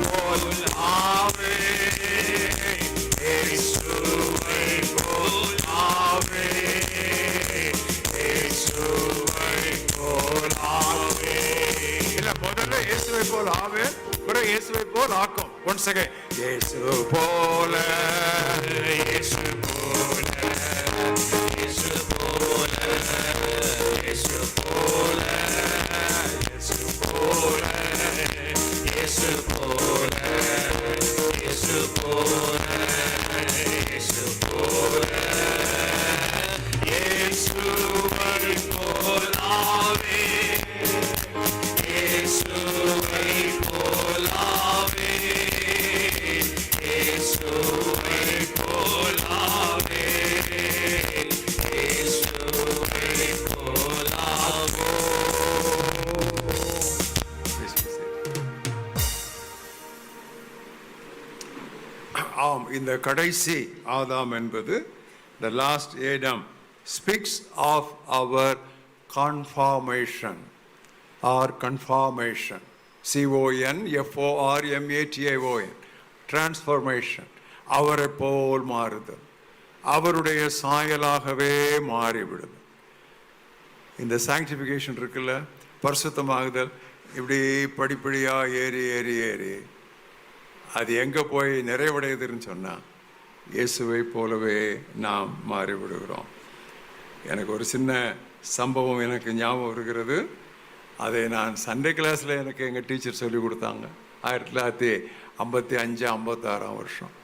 போல் ஆவே, இயேசுவை போல் ஆவே, இயேசுவை போல் ஆவே. இல்ல, முதல்ல இயேசுவை போல் ஆவே, பிறகு இயேசுவை போல் ஆக்கும். Once again. இயேசு போல, இயேசு போல, இயேசு போல, இயேசு போல, இயேசு போல, இயேசு போல, இயேசு போல, இயேசு போல, இயேசுவை போல் ஆவே, இயேசுவை போல் ஆவே, இயேசுவை போல் ஆவே, இயேசுவை போல் ஆவே. ஆம், இந்த கடைசி ஆதாம் என்பது, the last Adam, speaks of our conformation or conformation, CONFORMATION, transformation, அவரை போல் மாறுதல், அவருடைய சாயலாகவே மாறிவிடுது. இந்த சாங்டிஃபிகேஷன் இருக்குல்ல, பரிசுத்தமாகுதல், இப்படி படிப்படியாக ஏறி ஏறி ஏறி அது எங்கே போய் நிறைவடையுதுன்னு சொன்னால் இயேசுவை போலவே நாம் மாறிவிடுகிறோம். எனக்கு ஒரு சின்ன சம்பவம் எனக்கு ஞாபகம் வருகிறது. அதை நான் சண்டே கிளாஸில் எனக்கு எங்கள் டீச்சர் சொல்லி கொடுத்தாங்க. 1955 56ஆம் வருஷம்.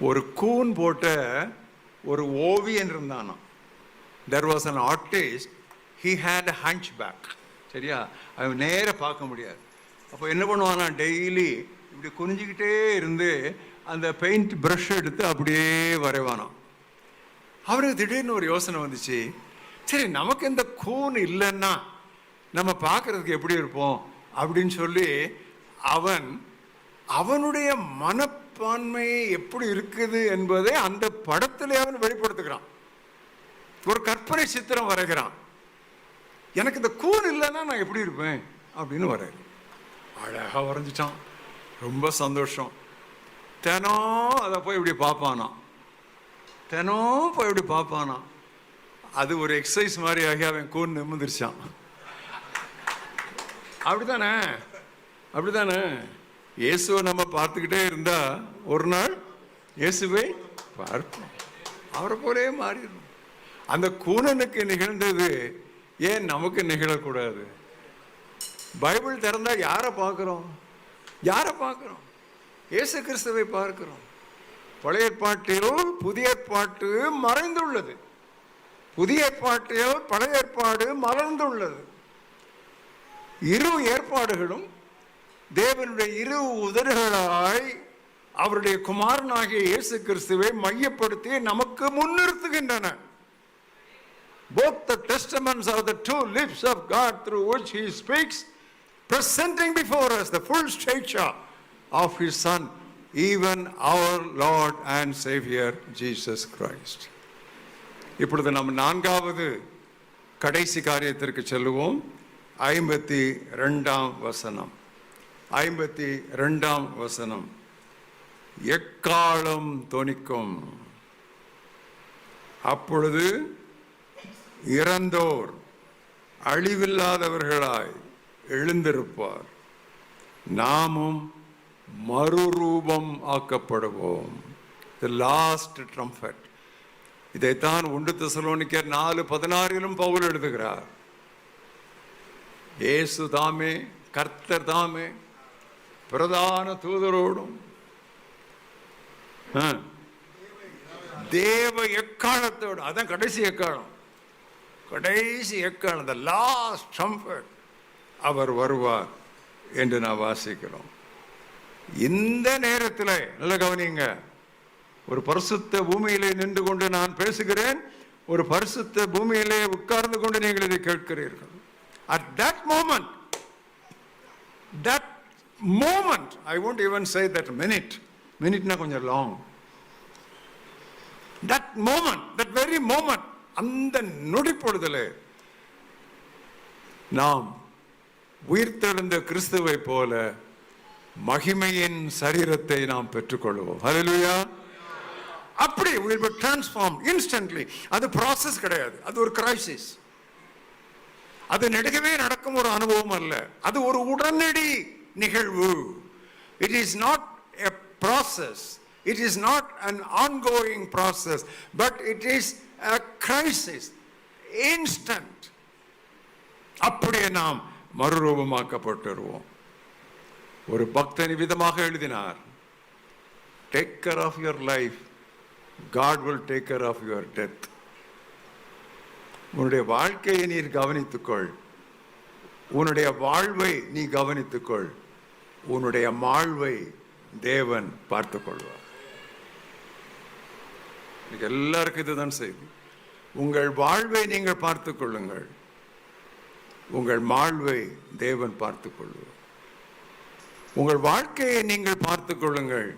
ஒரு கூன் போட்ட ஒரு ஓவியன் இருந்தானா. there was an artist, he had a hunchback. சரியா, அவன் நேராக பார்க்க முடியாது. அப்போ என்ன பண்ணுவானா, டெய்லி இப்படி குனிஞ்சிக்கிட்டே இருந்து அந்த பெயிண்ட் ப்ரஷ் எடுத்து அப்படியே வரைவானாம். அவருக்கு திடீர்னு ஒரு யோசனை வந்துச்சு, சரி நமக்கு இந்த கூன் இல்லைன்னா நம்ம பார்க்கறதுக்கு எப்படி இருப்போம் அப்படின்னு சொல்லி அவனுடைய மனப்பான்மை எப்படி இருக்குது என்பதை அந்த படத்திலே அவன் வெளிப்படுத்துகிறான். ஒரு கற்பனை சித்திரம் வரைகிறான். எனக்கு இந்த கூன் இல்லைன்னா நான் எப்படி இருப்பேன் அப்படின்னு வரைகிறேன். அழகா வரைஞ்சிட்டான். ரொம்ப சந்தோஷம். தினம் அதை போய் இப்படி பார்ப்பானா, தினம் போய் இப்படி பார்ப்பானா. அது ஒரு எக்ஸசைஸ் மாதிரி ஆகி அவன் கூன் நிமிர்ந்துருச்சான். அப்படித்தானே, அப்படித்தானே. இயேசுவை நம்ம பார்த்துக்கிட்டே இருந்தா ஒரு நாள் இயேசுவை பார்ப்போம், அவரை போலே மாறிடும். அந்த கூனனுக்கு நிகழ்ந்தது ஏன் நமக்கு நிகழக்கூடாது? பைபிள் திறந்தா யாரை பார்க்கிறோம்? யாரை பார்க்கிறோம்? இயேசு கிறிஸ்துவை பார்க்கிறோம். பழைய ஏற்பாட்டில் புதிய ஏற்பாட்டு மறைந்துள்ளது, புதிய ஏற்பாட்டில் பழைய ஏற்பாடு மலர்ந்துள்ளது. இரு ஏற்பாடுகளும் தேவனுடைய இரு உதடுகளாய் அவருடைய குமாரனாகிய இயேசு கிறிஸ்துவை மையப்படுத்தி நமக்கு முன்னிறுத்துகின்றன. Both the testaments are the two lips of God through which He speaks, presenting before us the full stature of His Son, even our Lord and Savior Jesus Christ. இப்பொழுது நாம் 4வது கடைசி காரியத்திற்கு செல்லுவோம். 52ஆம் வசனம். 52ஆம் வசனம். எக்காளம் தொனிக்கும், அப்பொழுது இறந்தோர் அழிவில்லாதவர்களாய் எழுந்திருப்பார், நாமும் மறுரூபம் ஆக்கப்படுவோம். The last trumpet. இதைத்தான் 1 தெசலோனிக்கர் 4:16 பவுல் எழுதுகிறார். இயேசு தாமே, கர்த்தர் தாமே பிரதான தூதரோடும் தேவ எக்காலத்தோடு, அதான் கடைசி எக்காலம், கடைசி எக்காலம், the last trumpet, அவர் வருவார் என்று நான் வாசிக்கிறோம். இந்த நேரத்தில் நல்ல கவனிங்க, ஒரு பரிசுத்த பூமியிலே நின்று கொண்டு நான் பேசுகிறேன், ஒரு பரிசுத்த பூமியிலே உட்கார்ந்து கொண்டு நீங்கள் இதை கேட்கிறீர்கள். At that moment, I won't even say that minute na konjam long, that moment, that very moment, அந்த நொடிப்பொழுதிலே நாம் உயிர்த்தெழுந்த கிறிஸ்துவை போல மகிமையின் சரீரத்தை நாம் பெற்றுக்கொள்வோம். ஹல்லேலூயா. அப்படி we will be transformed instantly. அது process கிடையாது, அது ஒரு crisis. அது நெடுகவே நடக்கும் ஒரு அனுபவம் அல்ல, அது ஒரு உடனடி நிகழ்வு. It is not a process, it is not an ongoing process, but it is a crisis, instant. அப்படியே நாம் மறுரூபமாக்கப்பட்டுருவோம். ஒரு பக்தன் விதமாக எழுதினார், take care of your life, God will take care of your death. உன்னுடைய வாழ்க்கையை நீர் கவனித்துக்கொள், உன்னுடைய வாழ்வை நீ கவனித்துக்கொள், உன்னுடைய மாழ்வை தேவன் பார்த்துக்கொள்வார். எல்லாருக்கும் இதுதான் செய்தி. உங்கள் வாழ்வை நீங்கள் பார்த்துக் கொள்ளுங்கள், உங்கள் மாழ்வை தேவன் பார்த்துக் கொள்வார். உங்கள் வாழ்க்கையை நீங்கள் பார்த்துக் கொள்ளுங்கள்,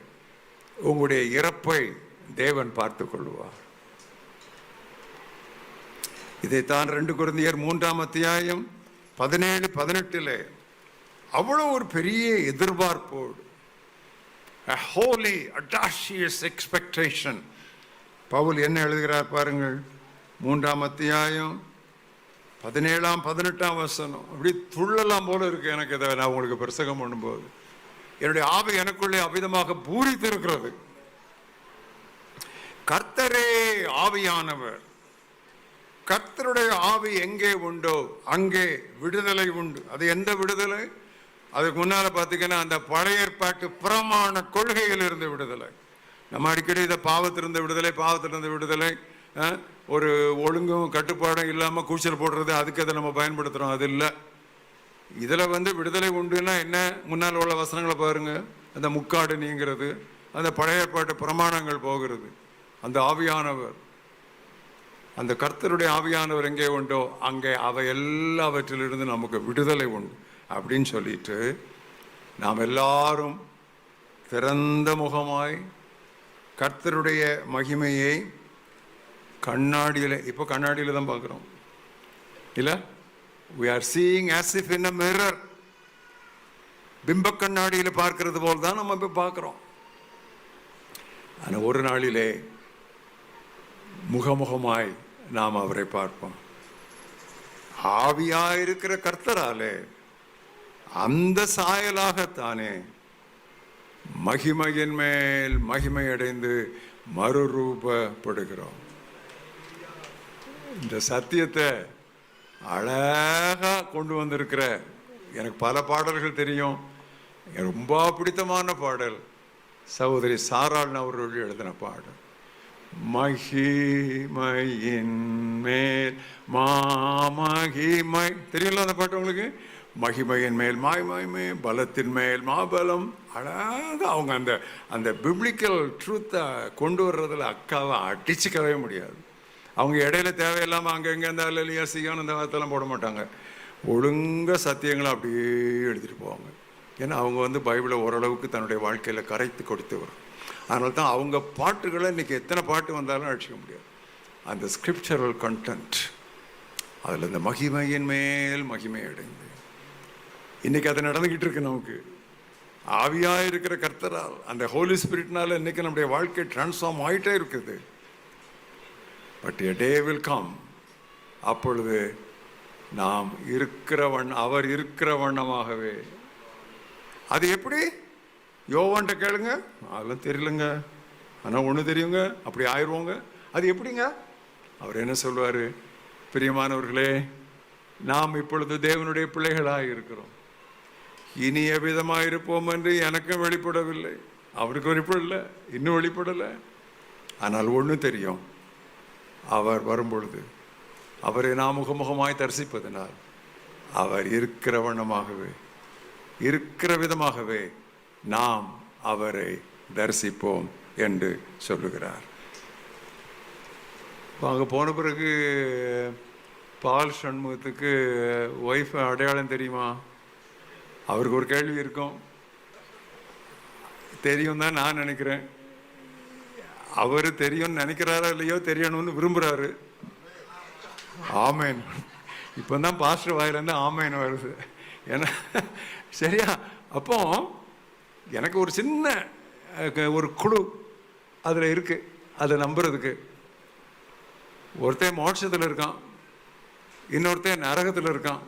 உங்களுடைய இறப்பை தேவன் பார்த்துக் கொள்வார். இதைத்தான் 2 கொரிந்தியர் 3ஆம் அத்தியாயம் 17-18 அவ்வளவு ஒரு பெரிய எதிர்பார்ப்போடு, a holy audacious expectation, Pavul என்ன எழுதுகிறார் பாருங்கள். 3ஆம் அத்தியாயம் 17-18 வசனம். அப்படி துள்ளலாம் போல இருக்கு எனக்கு இதை நான் உங்களுக்கு பிரசங்கம் பண்ணும்போது. என்னுடைய ஆவி எனக்குள்ளே அவிதமாக பூரித்திருக்கிறது. கர்த்தரே ஆவியானவர். கர்த்தருடைய ஆவி எங்கே உண்டோ அங்கே விடுதலை உண்டு. அது எந்த விடுதலை? அதுக்கு முன்னால பார்த்தீங்கன்னா அந்த பழைய ஏற்பாட்டு பிரமாண கொள்கையில் இருந்து விடுதலை. நம்ம அடிக்கடி இதை பாவத்திலிருந்து விடுதலை, பாவத்திலிருந்து விடுதலை, ஒரு ஒழுங்கும் கட்டுப்பாடும் இல்லாமல் கூச்சல் போடுறது, அதுக்கு அதை நம்ம பயன்படுத்துகிறோம். அது இல்லை. இதில் விடுதலை உண்டுன்னா என்ன? முன்னால் உள்ள வசனங்களை பாருங்க. அந்த முக்காடு நீங்கிறது, அந்த பழைய ஏற்பாட்டு பிரமாணங்கள் போகிறது. அந்த ஆவியானவர், அந்த கர்த்தருடைய ஆவியானவர் எங்கே உண்டோ அங்கே அவை எல்லாவற்றிலிருந்து நமக்கு விடுதலை உண்டு அப்படின்னு சொல்லிட்டு நாம் எல்லாரும் திறந்த முகமாய் கர்த்தருடைய மகிமையை கண்ணாடியில், இப்போ கண்ணாடியில் தான் பார்க்குறோம் இல்லை? we are seeing as if in a mirror. பிம்ப கண்ணாடியில் பார்க்கிறது போல் தான் நம்ம இப்போ பார்க்குறோம். ஆனால் ஒரு நாளிலே முகமுகமாய் நாம் அவரை பார்ப்போம். ஆவியாயிருக்கிற கர்த்தராலே அந்த சாயலாகத்தானே மகிமையின் மேல் மகிமை அடைந்து மறுரூபப்படுகிறோம். இந்த சத்தியத்தை அழகா கொண்டு வந்திருக்கிற, எனக்கு பல பாடல்கள் தெரியும். ரொம்ப பிடித்தமான பாடல் சகோதரி சாராள் அவர்கள் எழுதின பாடல், மகிமையின் மேல் மாமகிமை. தெரியல அந்த பாட்டு உங்களுக்கு? மகிமையின் மேல் மாய்மகிமை, பலத்தின் மேல் மாபலம். அழகாக அவங்க அந்த அந்த பிப்ளிக்கல் ட்ரூத்தை கொண்டு வர்றதில் அக்காவை அடிச்சுக்கவே முடியாது. அவங்க இடையில தேவையில்லாமல் அங்கங்கே இந்த அல்லையா சியான் இந்த வார்த்தைலாம் போட மாட்டாங்க. ஒழுங்காக சத்தியங்களை அப்படியே எழுதிட்டு போவாங்க. ஏன்னா அவங்க பைபிளை ஓரளவுக்கு தன்னுடைய வாழ்க்கையில் கரைத்து கொடுத்து வரும். அதனால தான் அவங்க பாட்டுகளை இன்றைக்கி எத்தனை பாட்டு வந்தாலும் அழிச்சிக்க முடியாது. அந்த ஸ்கிரிப்சரல் கண்டென்ட், அதில் இந்த மகிமையின் மேல் மகிமை அடைந்து இன்றைக்கி அது நடந்துக்கிட்டு இருக்கு. நமக்கு ஆவியாக இருக்கிற கர்த்தரால், அந்த ஹோலி ஸ்பிரிட்னால இன்றைக்கி நம்முடைய வாழ்க்கை டிரான்ஸ்ஃபார்ம் ஆகிட்டே இருக்குது. But a day will come, அப்பொழுது நாம் அவர் இருக்கிற வண்ணமாகவே. அது எப்படி? யோவான்ட்ட கேளுங்க, அதெல்லாம் தெரியலங்க, ஆனால் ஒன்று தெரியுங்க, அப்படி ஆயிடுவோங்க. அது எப்படிங்க? அவர் என்ன சொல்வார்? பிரியமானவர்களே, நாம் இப்பொழுது தேவனுடைய பிள்ளைகளாக இருக்கிறோம், இனி எவ்விதமாக இருப்போம் என்று எனக்கும் வெளிப்படவில்லை, அவருக்கு வெளிப்படலை, இன்னும் வெளிப்படலை. ஆனால் ஒன்று தெரியும், அவர் வரும்பொழுது அவரை நாம் முகமுகமாய் தரிசிப்பதனால் அவர் இருக்கிற வண்ணமாகவே, இருக்கிற விதமாகவே நாம் அவரை தரிசிப்போம் என்று சொல்லுகிறார். அங்கே போன பிறகு பால் சண்முகத்துக்கு ஒய்ஃப் அடையாளம் தெரியுமா? அவருக்கு ஒரு கேள்வி இருக்கும். தெரியும் தான் நான் நினைக்கிறேன். அவர் தெரியும்னு நினைக்கிறாரா இல்லையோ, தெரியணும்னு விரும்புகிறாரு. ஆமேன். இப்போ தான் பாஸ்டர் வாயிலேருந்து ஆமேன் வருது. ஏன்னா சரியா? அப்போ எனக்கு ஒரு சின்ன ஒரு குழு அதில் இருக்குது. அதை நம்புறதுக்கு ஒருத்தன் மோட்சத்தில் இருக்கான், இன்னொருத்தன் நரகத்தில் இருக்கான்.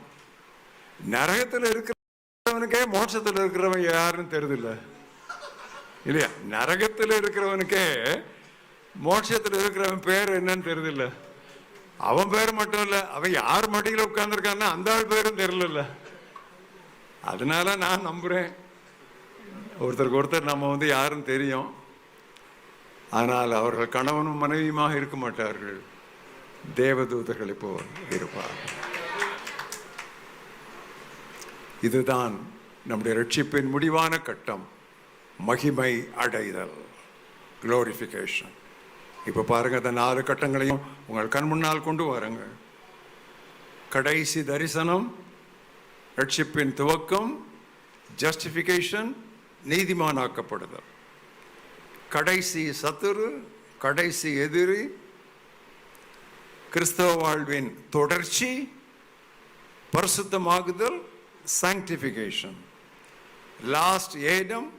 நரகத்தில் இருக்கிறவனுக்கே மோட்சத்தில் இருக்கிறவன் யாருன்னு தெரியுதில்ல இல்லையா? நரகத்தில் இருக்கிறவனுக்கே மோட்சத்தில் இருக்கிறவன் பேர் என்னன்னு தெரியுதில்ல. அவன் பேர் மட்டும் இல்லை, அவன் யார் மடியில் உட்கார்ந்துருக்கான்னா அந்த ஆள் பேரும் தெரியல. அதனால நான் நம்புகிறேன், ஒருத்தருக்கு ஒருத்தர் நம்ம யாருன்னு தெரியும். ஆனால் அவர்கள் கணவனும் மனைவியுமாக இருக்க மாட்டார்கள், தேவதூதர்களை போல் இருப்பார்கள். இதுதான் நம்முடைய ரட்சிப்பின் முடிவான கட்டம், மகிமை அடைதல், குளோரிஃபிகேஷன். இப்போ பாருங்க, அந்த 4 கட்டங்களையும் உங்கள் கண் முன்னால் கொண்டு வாருங்க. கடைசி தரிசனம், ரட்சிப்பின் துவக்கம், ஜஸ்டிஃபிகேஷன், நீதிமானாக்கப்படுதல். கடைசி சத்துரு, கடைசி எதிரி, கிறிஸ்தவ வாழ்வின் தொடர்ச்சி, பரிசுத்தமாகுதல், சாங்டிஃபிகேஷன். லாஸ்ட் ஏடம்,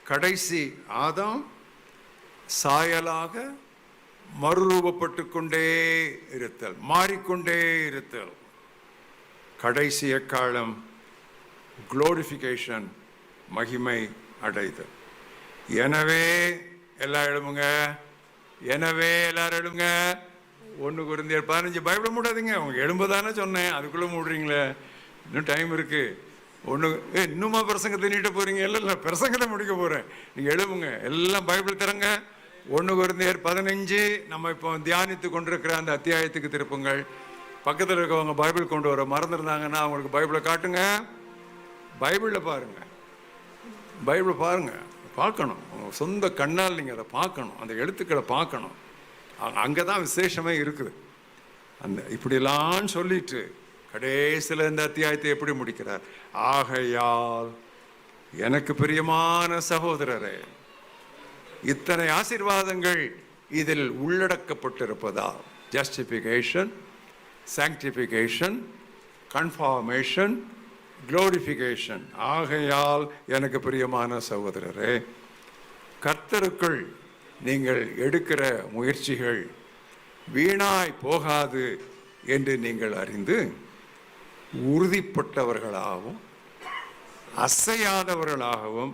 கடைசி ஆதாம், சாயலாக மறுரூபப்பட்டு கொண்டே இருத்தல், மாறிக்கொண்டே இருத்தல். கடைசி எக்காலம், குளோரிஃபிகேஷன், மகிமை அடைதல். எனவே எல்லாம் எழுமுங்க. எனவே எல்லாரும் எழுங்க. 1 கொரிந்தியர் 15. பைபிளை மூடாதீங்க. அவங்க எழும்புதானே சொன்னேன், அதுக்குள்ளே மூடுறீங்களே. இன்னும் டைம் இருக்கு. இன்னுமா பிரசங்கத்தை நீட்ட போறீங்க? இல்லை, பிரசங்கத்தை முடிக்க போறேன். நீங்க எழுவுங்க. எல்லாம் பைபிள் தரங்க. 1 கொரிந்தியர் 15 நம்ம இப்போ தியானித்து கொண்டிருக்கிற அந்த அத்தியாயத்துக்கு திருப்புங்கள். பக்கத்தில் இருக்கவங்க பைபிள் கொண்டு வர மறந்துருந்தாங்கன்னா அவங்களுக்கு பைபிளை காட்டுங்க. பைபிளில் பாருங்க. பைபிளை பாருங்க. பார்க்கணும். உங்கள் சொந்த கண்ணால் நீங்கள் அதை பார்க்கணும். அந்த எழுத்துக்களை பார்க்கணும். அங்கே தான் விசேஷமே இருக்குது. அந்த இப்படிலாம் சொல்லிட்டு கடைசியில் இந்த அத்தியாயத்தை எப்படி முடிக்கிறார்? ஆகையால் எனக்கு பிரியமான சகோதரரே, இத்தனை ஆசீர்வாதங்கள் இதில் உள்ளடக்கப்பட்டிருப்பதால், ஜஸ்டிஃபிகேஷன், சாங்டிஃபிகேஷன், கன்ஃபார்மேஷன், குளோரிஃபிகேஷன். ஆகையால் எனக்கு பிரியமான சகோதரரே, கர்த்தருக்குள் நீங்கள் எடுக்கிற முயற்சிகள் வீணாய் போகாது என்று நீங்கள் அறிந்து உறுதிப்பட்டவர்களாகவும் அசையாதவர்களாகவும்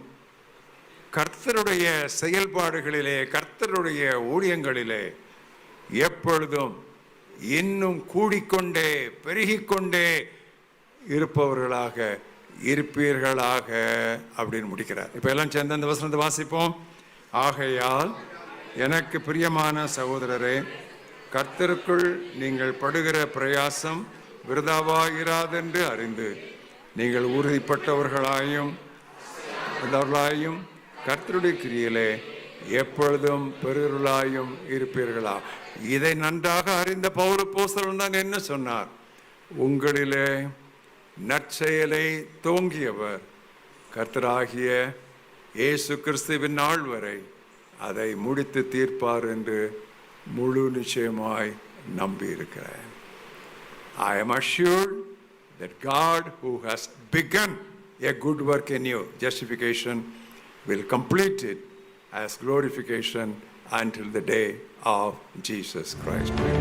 கர்த்தருடைய செயல்பாடுகளிலே, கர்த்தருடைய ஊழியங்களிலே எப்பொழுதும் இன்னும் கூடிக்கொண்டே பெருகிக்கொண்டே இருப்பவர்களாக இருப்பீர்களாக அப்படின்னு முடிக்கிறார். இப்போ எல்லாம் சேர்ந்து அந்த வசனத்தை வாசிப்போம். ஆகையால் எனக்கு பிரியமான சகோதரரே, கர்த்தருக்குள் நீங்கள் படுகிற பிரயாசம் விருதாவாயிராதென்று அறிந்து நீங்கள் உறுதிப்பட்டவர்களாயும் கர்த்தருடைய கிரியிலே எப்பொழுதும் பெருளாயும் இருப்பீர்களா. இதை நன்றாக அறிந்த பவுல் அப்போஸ்தலன் தான் என்ன சொன்னார்? உங்களிலே நற்செயலை துவங்கியவர் கர்த்தராகிய இயேசு கிறிஸ்துவின் நாள் வரை அதை முடித்து தீர்ப்பார் என்று முழு நிச்சயமாய் நம்பியிருக்கிறேன். I am assured that God who has begun a good work in you, justification, will complete it as glorification until the day of Jesus Christ.